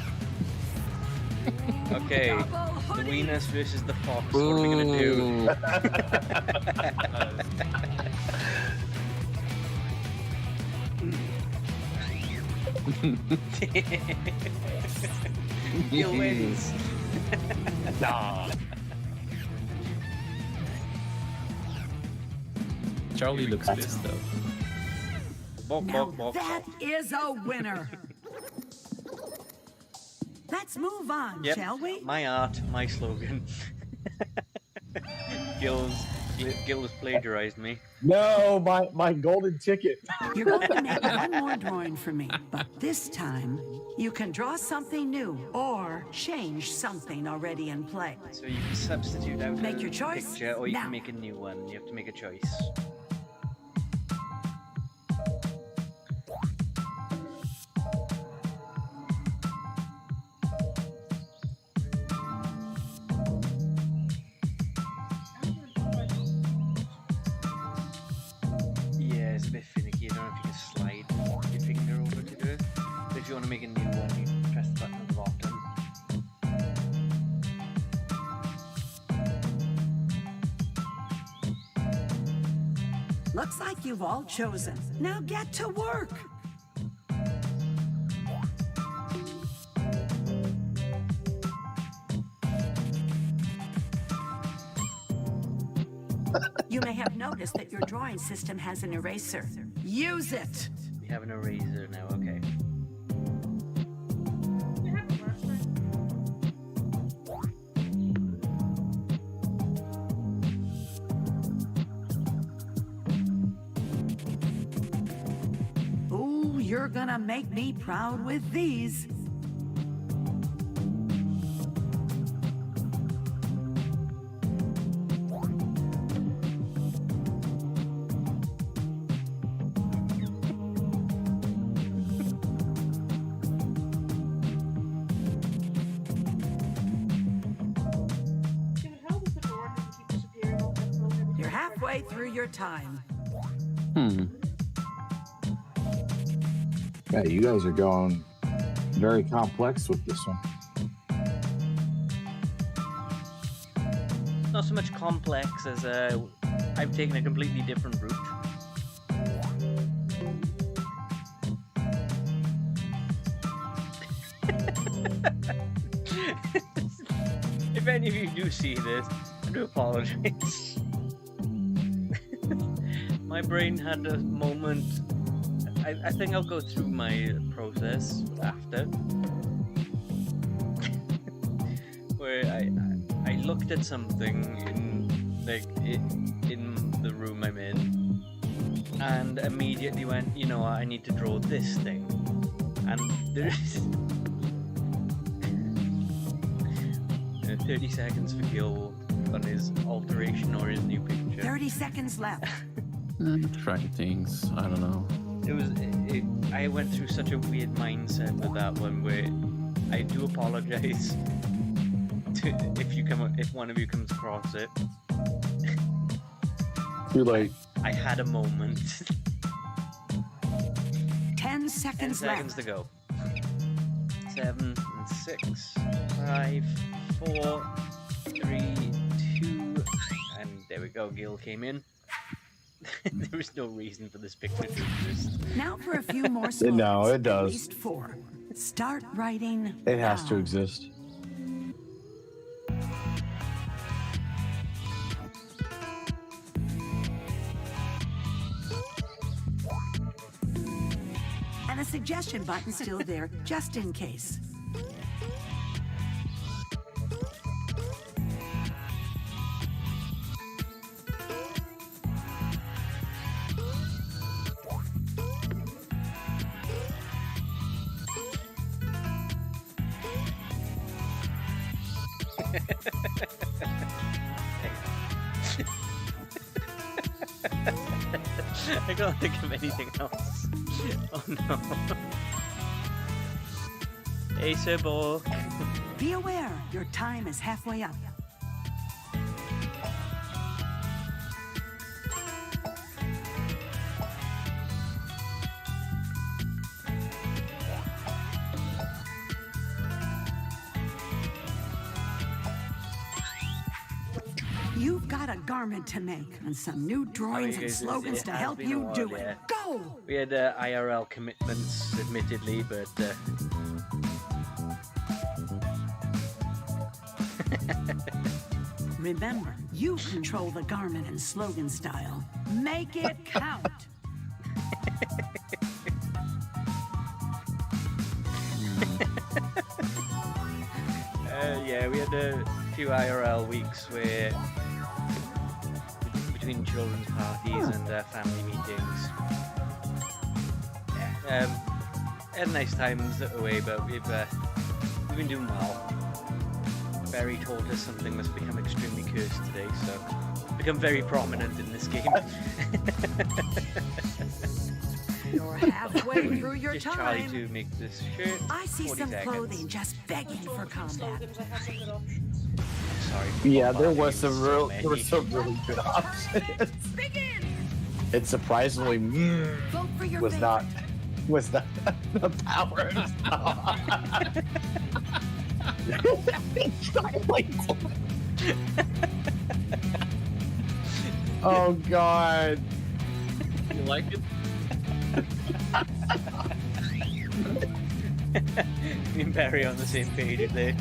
Okay, the weenus versus the fox. What are we gonna do? Gil wins. Nah. Charlie looks pissed though. Bok, Now bok, bok. that is a winner. Let's move on, Yep. shall we? My art, my slogan. Gil has plagiarized me. No, my golden ticket. You're going to make one more drawing for me, but this time you can draw something new or change something already in play. So you can substitute out Make a your choice picture, or you now. can make a new one. You have to make a choice. Yeah, it's a bit finicky. I don't know if you can slide your finger over to do it. But if you want to make a new one, you press the button at the bottom. Looks like you've all chosen. Now get to work. You may have noticed that your drawing system has an eraser. Use it! We have an eraser now, okay. We had it last time. Ooh, you're gonna make me proud with these. It would help if the door didn't keep disappearing all that close every You're time. halfway through your time. Yeah, you guys are going very complex with this one. Not so much complex as I've taken a completely different route. If any of you do see this, I do apologize. My brain had a moment. I think I'll go through my process after, where I looked at something in the room I'm in, and immediately went, you know what, I need to draw this thing, and there's 30 seconds for Gil on his alteration or his new picture. 30 seconds left. Try things. I don't know. I went through such a weird mindset with that one, where I do apologize if one of you comes across it. Too late. I had a moment. 10 seconds left. 10 seconds to go. 7 and 6, 5, 4, 3, 2, and there we go. Gil came in. There was no reason for this picture to exist. Now for a few more slogans. No, it does. At least 4. Start writing. It has to now. exist. And a suggestion button still there, just in case. I can't think of anything else. Oh no. Hey, Sir Bork. Be aware, your time is halfway up. You've got a garment to make and some new drawings and slogans to help you do it. Go! We had IRL commitments, admittedly, but Remember, you control the garment and slogan style. Make it count! yeah, we had a few IRL weeks where between children's parties and family meetings. Yeah, had nice times away, but we've been doing well. Barry told us something must become extremely cursed today, so become very prominent in this game. You're halfway through your Just time. try to make this shirt. I see 40 some seconds. clothing just begging for combat. Slogans, I have some good options. Sorry. for Yeah, there bombarding was some so real, many. there were some really good options. Begin! It surprisingly Vote for your was favorite. not the power. Oh God! You like it? Me and Barry on the same page there.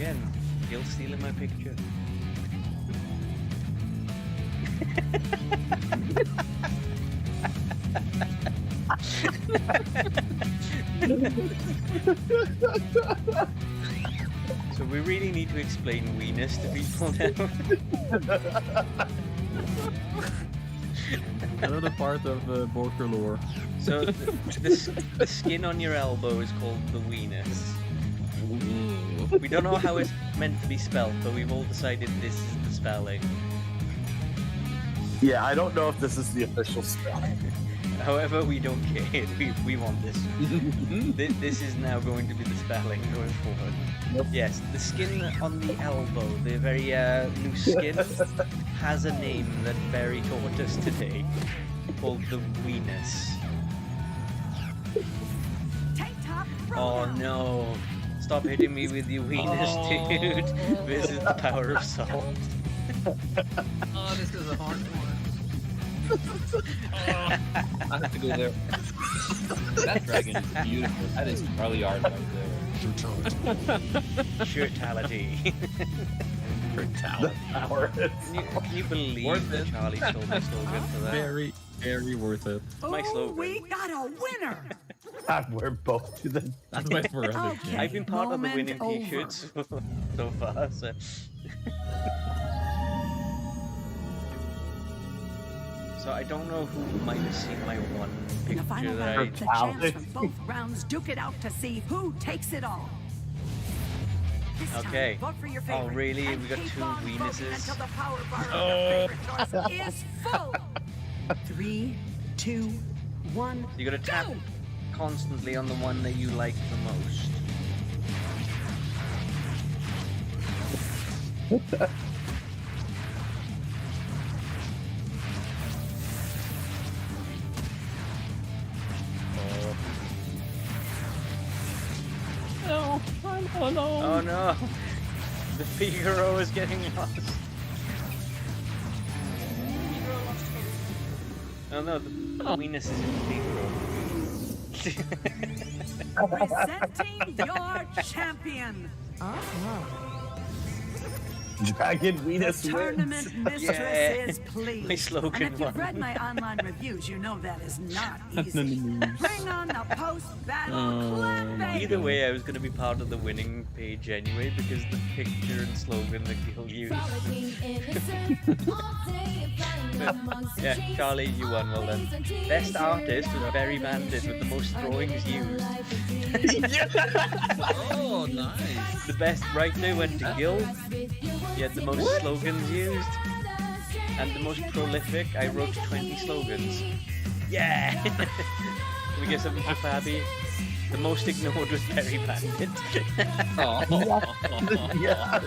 Again, Gil stealing my picture. So we really need to explain weenus to people now. Another part of the Borker lore. So the skin on your elbow is called the weenus. We don't know how it's meant to be spelled, but we've all decided this is the spelling. Yeah, I don't know if this is the official spelling. However, we don't care. We want this. This is now going to be the spelling going forward. Yep. Yes, the skin on the elbow, the very loose skin, has a name that Barry taught us today, called the weenus. Oh no! Stop hitting me with your weenus, dude. This is the power of salt. Oh, this is a hard one. I have to go there. That dragon is beautiful. That is Charlie art right there. Shirtality. Can you believe that Charlie stole my slogan for that? Very, very worth it. My slogan. We got a winner. We're both to the. That's why for other Okay. I've been part of the Moment winning t-shirts so far, so... So I don't know who might have seen my one In the final picture that round, the I... champs from both rounds duke it out to see who takes it all. This time, Okay. vote for your Oh, favorite, really? and We got keep two on voting weenuses? until the power bar of your favorite choice is full. 3, 2, 1. You gotta tap constantly on the one that you like the most. No, I'm alone. Oh no! The Figaro is getting lost. Oh no, the weenus is in Figaro. Presenting your champion, Dragon the Venus tournament wins. mistress Yeah. is pleased. My slogan And if you've one. read my online reviews, you know that is not That's in the easy. news. Bring on the post-battle clap, baby. Either way, I was gonna be part of the winning page anyway because the picture and slogan that Gil used. Yeah, Charlie, you won. Well done. Best artist was Barry Bandit with the most drawings used. Oh, nice. The best writer went to Gil. He had the most slogans used. And the most prolific, I wrote 20 slogans. Yeah! We get something for Fabi. The most ignored was Barry Bandit. Oh. Yeah.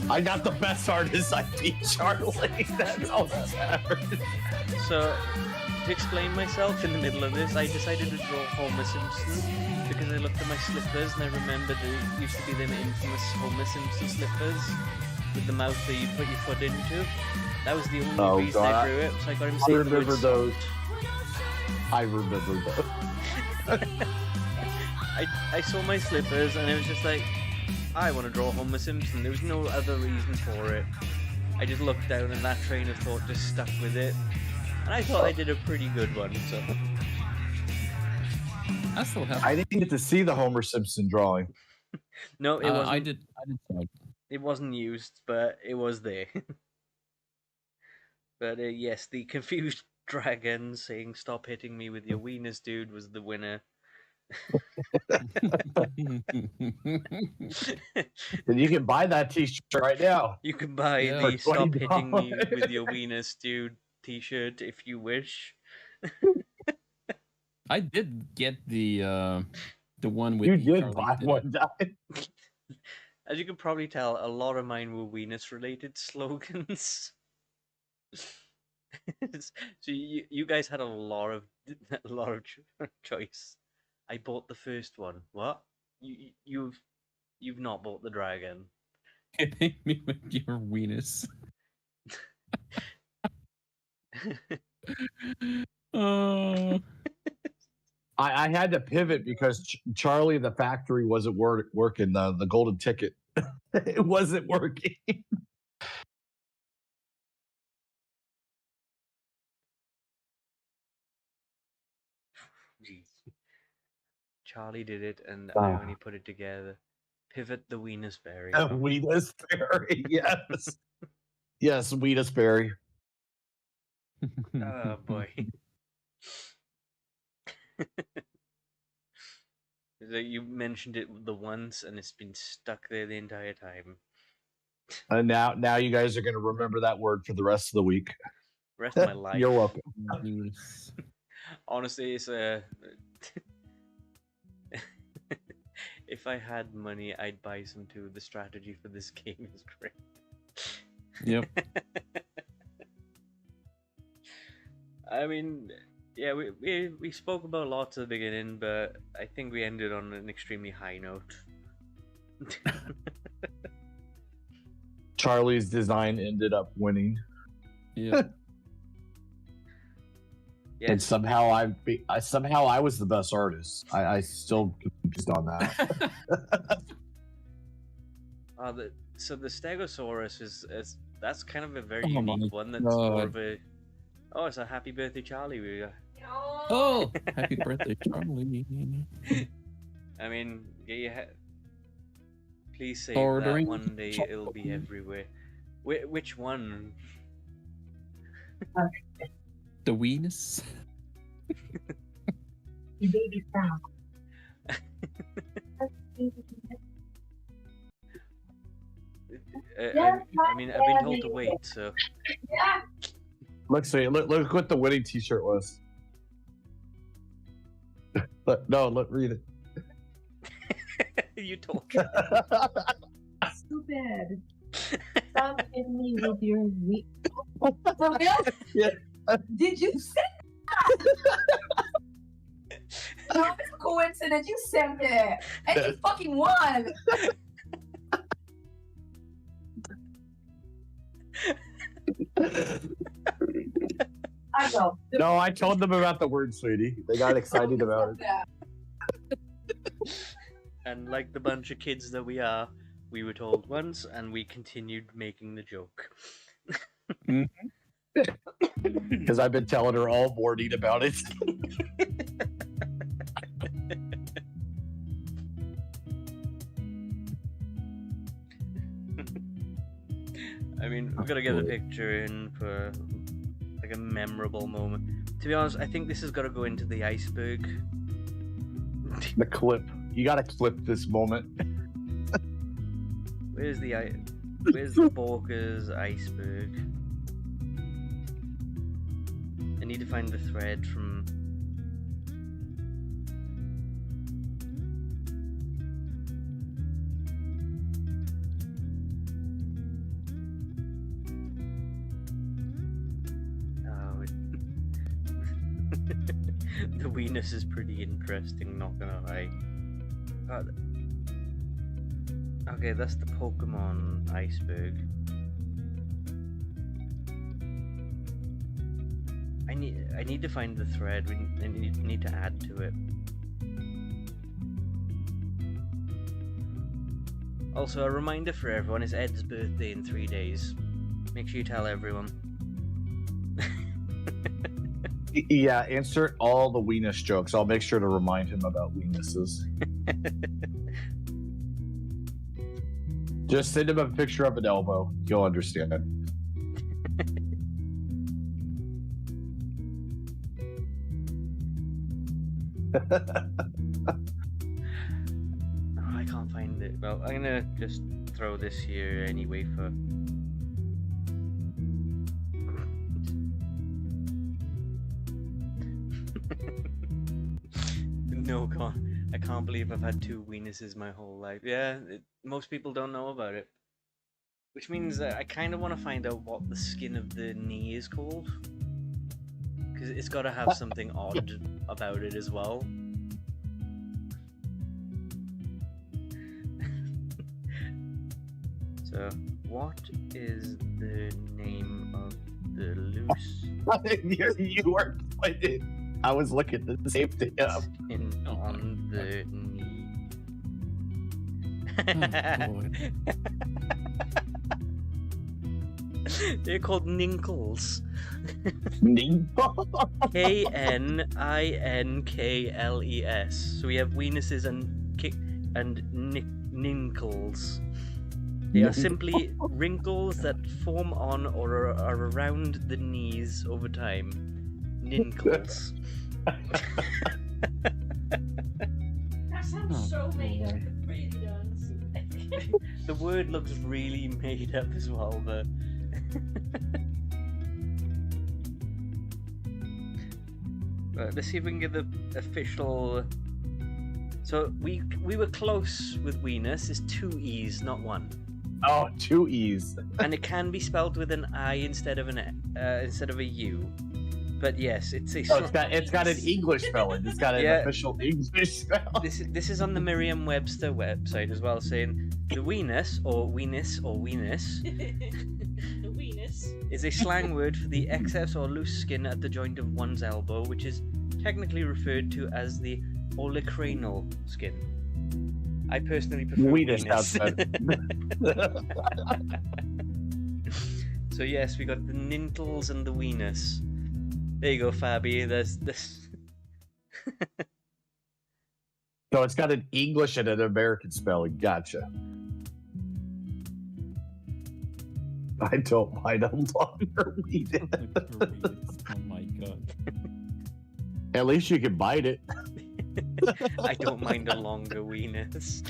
I got the best artist. I beat Charlie. That's all that matters. So, to explain myself in the middle of this, I decided to draw Homer Simpson because I looked at my slippers and I remembered it used to be them infamous Homer Simpson slippers with the mouth that you put your foot into. That was the only reason I drew it, so I got him I saying the remember word those. I remember those. I saw my slippers and it was just like, I want to draw Homer Simpson. There was no other reason for it. I just looked down and that train of thought just stuck with it. And I thought I did a pretty good one, so... I still have. I didn't get to see the Homer Simpson drawing. No, it wasn't. I did. So. It wasn't used, but it was there. But yes, the confused dragon saying "Stop hitting me with your wieners, dude" was the winner. And you can buy that T-shirt right now. You can buy Yeah. the For "Stop hitting me $20. with your wieners, dude" T-shirt if you wish. I did get the one with You the did Charlie buy in it. one, Di. As you can probably tell, a lot of mine were weenus related slogans. So you guys had a lot of choice. I bought the first one. What? You've not bought the dragon. Hitting me with your weenus. Oh. I had to pivot because Charlie the factory wasn't working. The golden ticket, it wasn't working. Jeez. Charlie did it, and I only put it together. Pivot the Weenus Fairy. Weenus Fairy, yes. Yes, Weenus Fairy. Oh, boy. You mentioned it the once, and it's been stuck there the entire time. And now you guys are going to remember that word for the rest of the week. Rest of my life. You're welcome. Honestly, it's if I had money, I'd buy some too. The strategy for this game is great. Yep. I mean, yeah, we spoke about lots at the beginning, but I think we ended on an extremely high note. Charlie's design ended up winning. Yeah. Yes. And somehow I was the best artist. I still confused on that. So the Stegosaurus is that's kind of a very Oh my unique one. That's God. more of a it's a happy birthday, Charlie. Oh, happy birthday, Charlie. I mean, please say Ordering that one day it'll be everywhere. Which one? The Weenus. Your baby's down. I mean, I've been told to wait, so. Look what the winning T-shirt was. Read it. You told. Stupid. Stop hitting me with your weak. For real? Yeah. Did you say that? No, it's a coincidence. You said that. And you fucking won. I go. No, I told them about the word, sweetie. They got excited about it. And like the bunch of kids that we are, we were told once, and we continued making the joke. Because I've been telling her all morning about it. I mean, we've got to get the picture in for like a memorable moment. To be honest, I think this has got to go into the iceberg. The clip. You got to clip this moment. Where's the Borkers iceberg? I need to find the thread from. The Weenus is pretty interesting, not gonna lie. Okay, that's the Pokemon iceberg. I need to find the thread. I need to add to it. Also, a reminder for everyone: it's Ed's birthday in 3 days. Make sure you tell everyone. Yeah, insert all the Weenus jokes. I'll make sure to remind him about Weenuses. Just send him a picture of an elbow. He'll understand. I can't find it. Well, I'm gonna just throw this here anyway for. No, I can't believe I've had 2 Weenuses my whole life. Yeah, most people don't know about it. Which means that I kind of want to find out what the skin of the knee is called. Because it's got to have something odd about it as well. So, what is the name of the loose? You weren't pointed. I was looking at the same thing up. In on the knee. boy. They're called ninkles. Ninko? K-N-I-N-K-L-E-S. So we have weenuses and ninkles. They are simply wrinkles that form on or are around the knees over time. Ninkles. That sounds so made up. It really does. The word looks really made up as well, but let's see if we can get the official. So we were close with weenus. It's 2 E's, not 1. Oh, 2 E's. And it can be spelled with an I instead of a U. But yes, it's a. Oh, it's got an English spelling. It's got an official English spelling. This is on the Merriam-Webster website as well, saying the weenus or weenus The weenus is a slang word for the excess or loose skin at the joint of one's elbow, which is technically referred to as the olecranal skin. I personally prefer Weenus. So yes, we got the nintles and the weenus. There you go, Fabi. There's this. So it's got an English and an American spelling. Gotcha. I don't mind a longer weenus. Oh my god. At least you can bite it. I don't mind a longer weenus.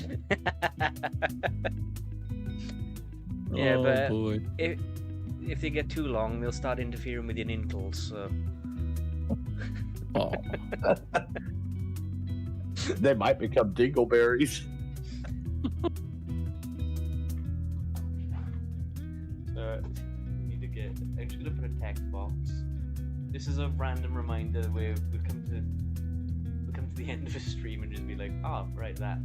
Yeah, oh, but boy. if they get too long, they'll start interfering with your ninkles. So. Oh. They might become dingleberries. We need to get. I'm just gonna put a text box. This is a random reminder where we come to the end of a stream and just be like, oh, right, that.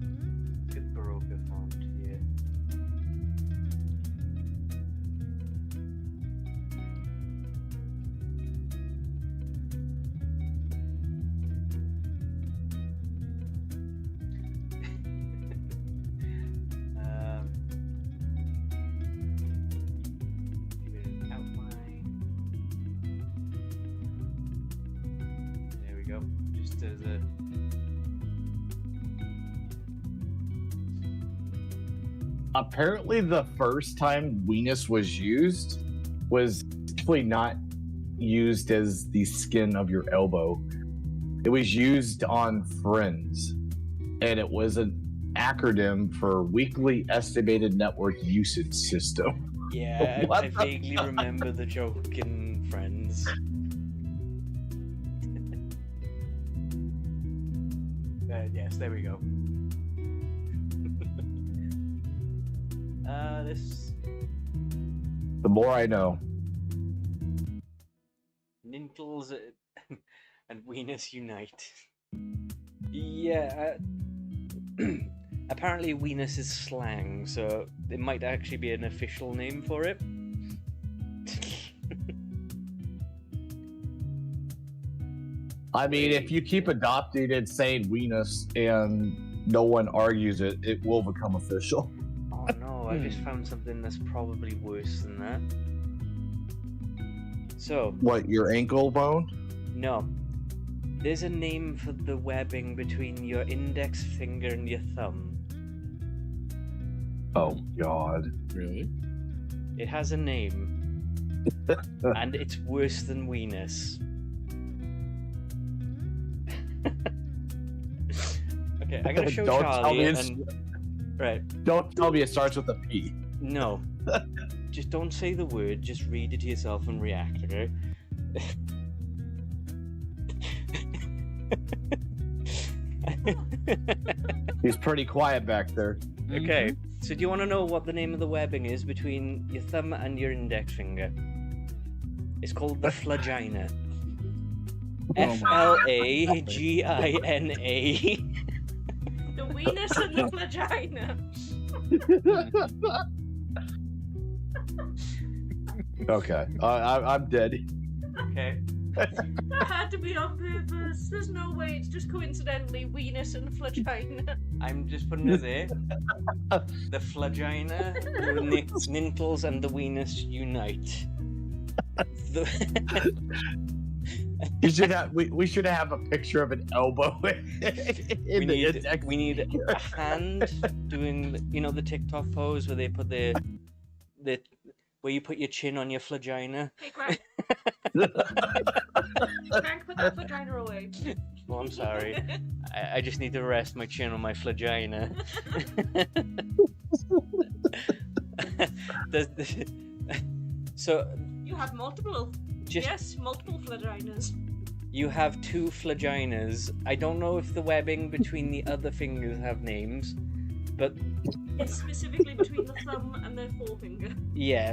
Let's get the Baroka font here. Give it an outline. There we go. Just as a. Apparently, the first time weenus was used was actually not used as the skin of your elbow. It was used on Friends, and it was an acronym for Weekly Estimated Network Usage System. Yeah, I vaguely remember the joke in Friends. Yes, there we go. This The more I know. Nintles and weenus unite. Yeah, apparently weenus is slang, so it might actually be an official name for it. I mean, if you keep adopting and saying weenus and no one argues it, it will become official. Oh no, I just found something that's probably worse than that. So... What, your ankle bone? No. There's a name for the webbing between your index finger and your thumb. Oh, God. Really? It has a name. And it's worse than weenus. Okay, I'm gonna show Charlie and... Right. Don't tell me it starts with a P. No. Just don't say the word, just read it to yourself and react, okay? He's pretty quiet back there. Okay, so do you want to know what the name of the webbing is between your thumb and your index finger? It's called the flagina. F-L-A-G-I-N-A. The weenus and the vagina. Okay, I'm dead. Okay, That had to be on purpose. There's no way it's just coincidentally weenus and flagina. I'm just putting it there. The flagina, the nintles, and the weenus unite. You should have. We should have a picture of an elbow. We need a hand doing, the TikTok pose where they put the where you put your chin on your flagina. Hey, Crank. Crank, put that flagina away. Oh, I'm sorry. I just need to rest my chin on my flagina. So you have multiple. Yes, multiple flaginas. You have 2 flaginas. I don't know if the webbing between the other fingers have names, but it's specifically between the thumb and the forefinger. Yeah.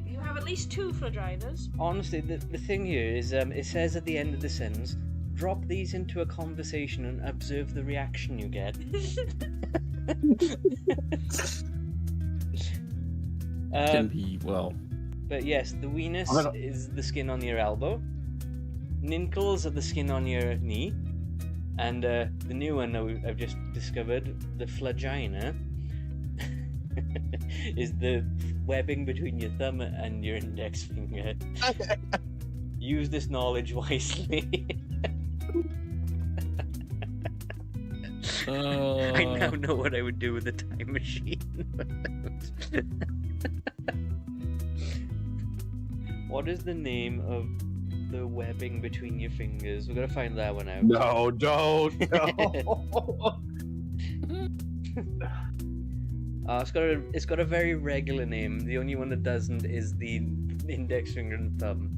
You have at least 2 flaginas. Honestly, the thing here is, it says at the end of the sentence, drop these into a conversation and observe the reaction you get. Can be, well. But yes, the weenus is the skin on your elbow. Ninkles are the skin on your knee. And the new one I've just discovered, the flagina, is the webbing between your thumb and your index finger. Use this knowledge wisely. I now know what I would do with a time machine. What is the name of the webbing between your fingers? We're gonna find that one out. No, don't. It's got a very regular name. The only one that doesn't is the index finger and thumb.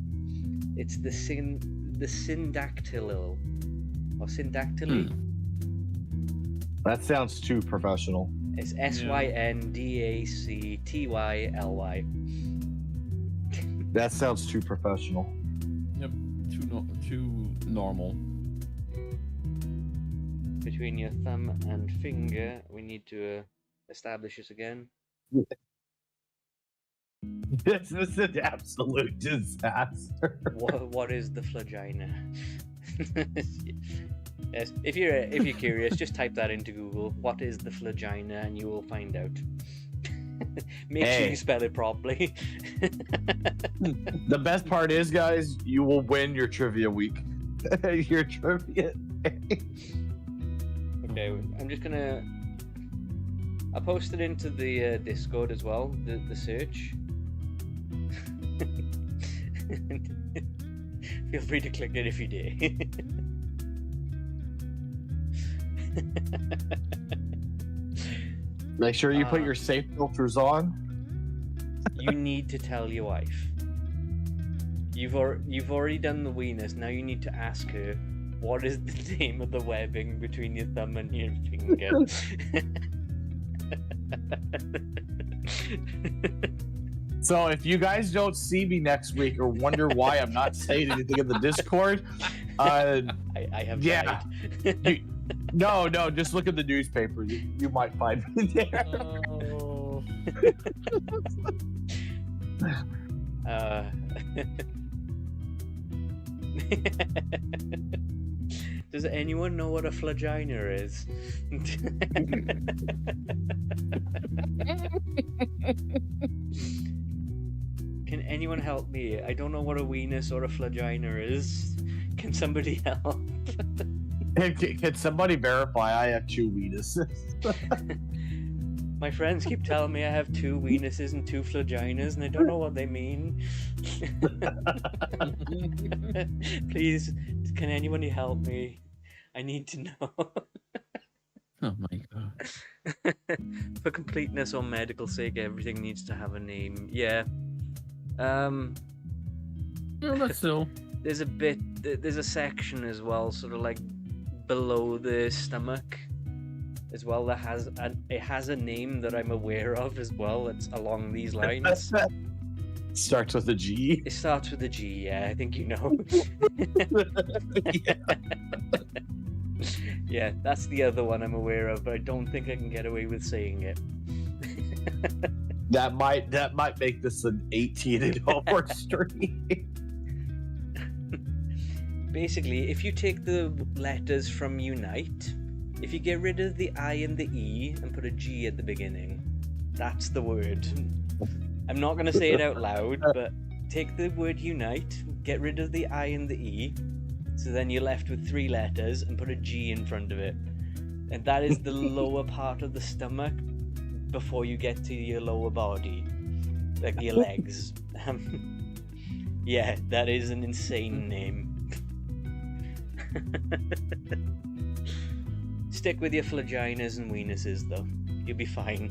It's the syndactyly. Or syndactyly. That sounds too professional. It's SYNDACTYLY. That sounds too professional. Yep, too normal. Between your thumb and finger, we need to establish this again. This is an absolute disaster. What is the flagina? Yes, if you're curious, just type that into Google. What is the flagina, and you will find out. Make sure you spell it properly. The best part is, guys, you will win your trivia week. Your trivia. Okay, I'm just gonna. I posted into the Discord as well. The search. Feel free to click it if you dare. Make sure you put your safe filters on. You need to tell your wife. You've already done the weenus. Now you need to ask her, what is the name of the webbing between your thumb and your finger? So if you guys don't see me next week or wonder why I'm not saying anything in the Discord, I have died. No, just look at the newspaper. You might find me there. Oh. Does anyone know what a flagina is? Can anyone help me? I don't know what a weenus or a flagina is. Can somebody help? Can somebody verify I have 2 weenuses? My friends keep telling me I have 2 weenuses and 2 flaginas, and I don't know what they mean. Please, can anybody help me? I need to know. Oh my god. For completeness or medical sake, everything needs to have a name. Yeah. No, but still. There's a section as well, sort of like below the stomach as well, that has a name that I'm aware of as well. It's along these lines. Starts with a G. It starts with a G, yeah, I think you know. Yeah, that's the other one I'm aware of, but I don't think I can get away with saying it. That might make this an 18 and over stream. Basically, if you take the letters from unite, if you get rid of the I and the E and put a G at the beginning, that's the word. I'm not going to say it out loud, but take the word unite, get rid of the I and the E, so then you're left with 3 letters and put a G in front of it. And that is the lower part of the stomach before you get to your lower body, like your legs. Yeah, that is an insane name. Stick with your flaginas and weenuses, though. You'll be fine.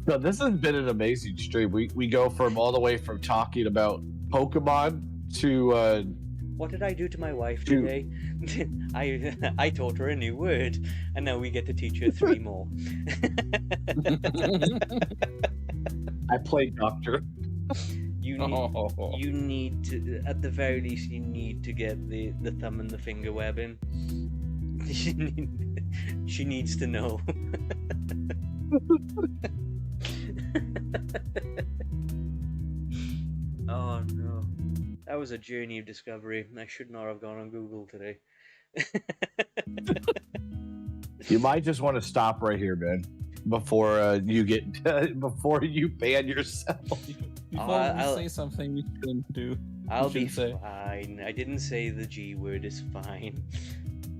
No, this has been an amazing stream. We go from all the way from talking about Pokemon to What did I do to my wife today? I taught her a new word, and now we get to teach her 3 more. I played doctor. You need to, at the very least, you need to get the thumb and the finger webbing. She needs to know. Oh no. That was a journey of discovery. I should not have gone on Google today. You might just want to stop right here, man, before you get before you ban yourself. Before you say something you shouldn't do. I'll be fine. I didn't say the G word is fine.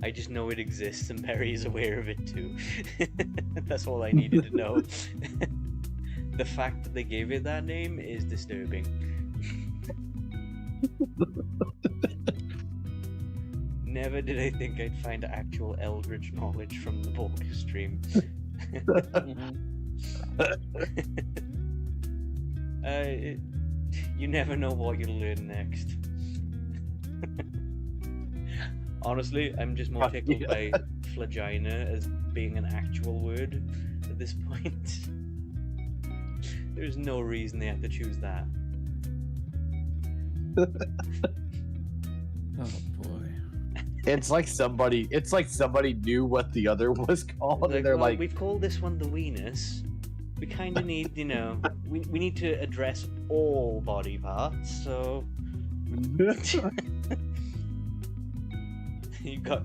I just know it exists and Barry's aware of it too. That's all I needed to know. The fact that they gave it that name is disturbing. Never did I think I'd find actual eldritch knowledge from the Borkers stream. You never know what you'll learn next. Honestly, I'm just more tickled by flagina as being an actual word at this point. There's no reason they have to choose that. Oh boy. It's like somebody knew what the other was called, and they're well, like, we've called this one the weenus. We kind of need, we need to address all body parts, so... You got...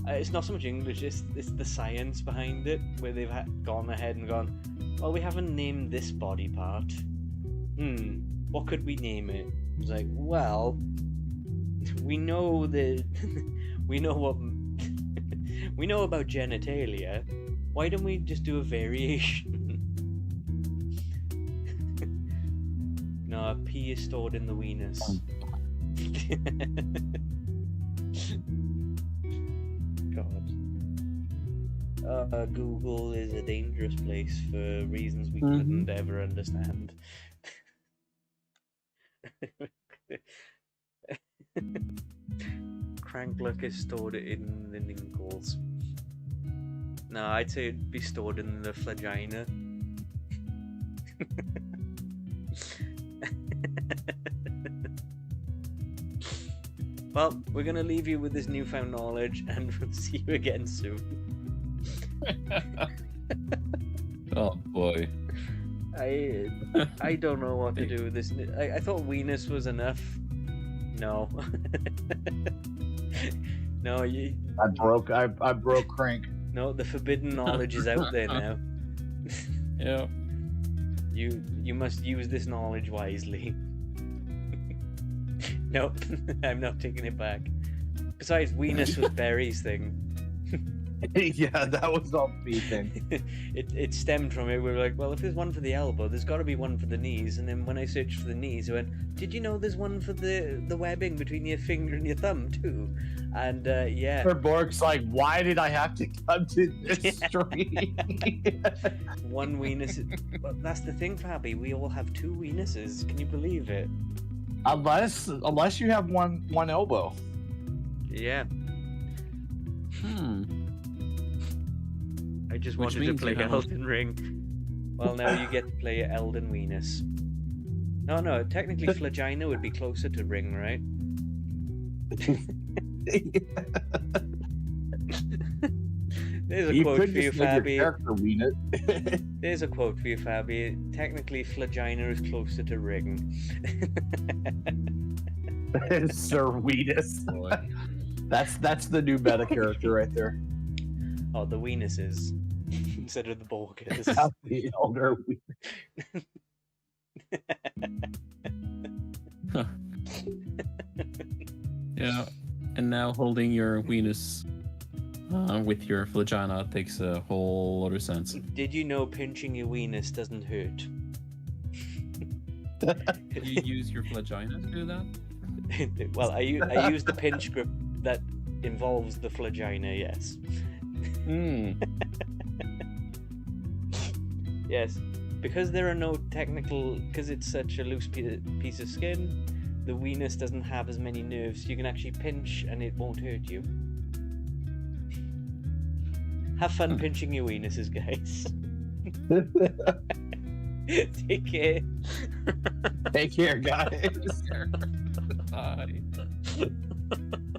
it's not so much English, it's the science behind it, where they've gone ahead and gone, well, we haven't named this body part. What could we name it? It's like, well, we know that... we know what... we know about genitalia. Why don't we just do a variation? No, pee is stored in the weenus. God. Google is a dangerous place for reasons we couldn't ever understand. Crankluck is stored in the ninkles. No, I'd say it'd be stored in the flagina. Well, we're gonna leave you with this newfound knowledge, and we'll see you again soon. Oh boy. I don't know what to do with this. I thought weenus was enough. No. No, I broke crank. No, the forbidden knowledge is out there now. Yeah. You must use this knowledge wisely. Nope, I'm not taking it back. Besides, weenus was Barry's thing. Yeah, that was all me thing. It stemmed from it. We were like, well, if there's one for the elbow, there's got to be one for the knees. And then when I searched for the knees, I went, did you know there's one for the webbing between your finger and your thumb too? And yeah. Bork's like, why did I have to come to this stream? One weenus. Well, that's the thing, Fabi. We all have 2 weenuses. Can you believe it? Unless you have one elbow. Yeah. I just wanted to play Elden Ring. Well, now you get to play Elden Weenus. No, technically Flagina would be closer to Ring, right? There's a You quote could for you, just make your Fabi. character ween it. There's a quote for you, Fabi. Technically, flagina is closer to rigging. Sir Weenus. That's the new meta character right there. Oh, the weenuses instead of the Borkers. The elder Yeah, and now holding your weenus with your vagina takes a whole other sense. Did you know pinching your weenus doesn't hurt? You use your vagina to do that? Well, I use the pinch grip that involves the vagina, yes. Yes, because there are no technical, because it's such a loose piece of skin, the weenus doesn't have as many nerves. You can actually pinch and it won't hurt you. Have fun pinching your weenuses, guys. Take care. Take care, guys. Bye.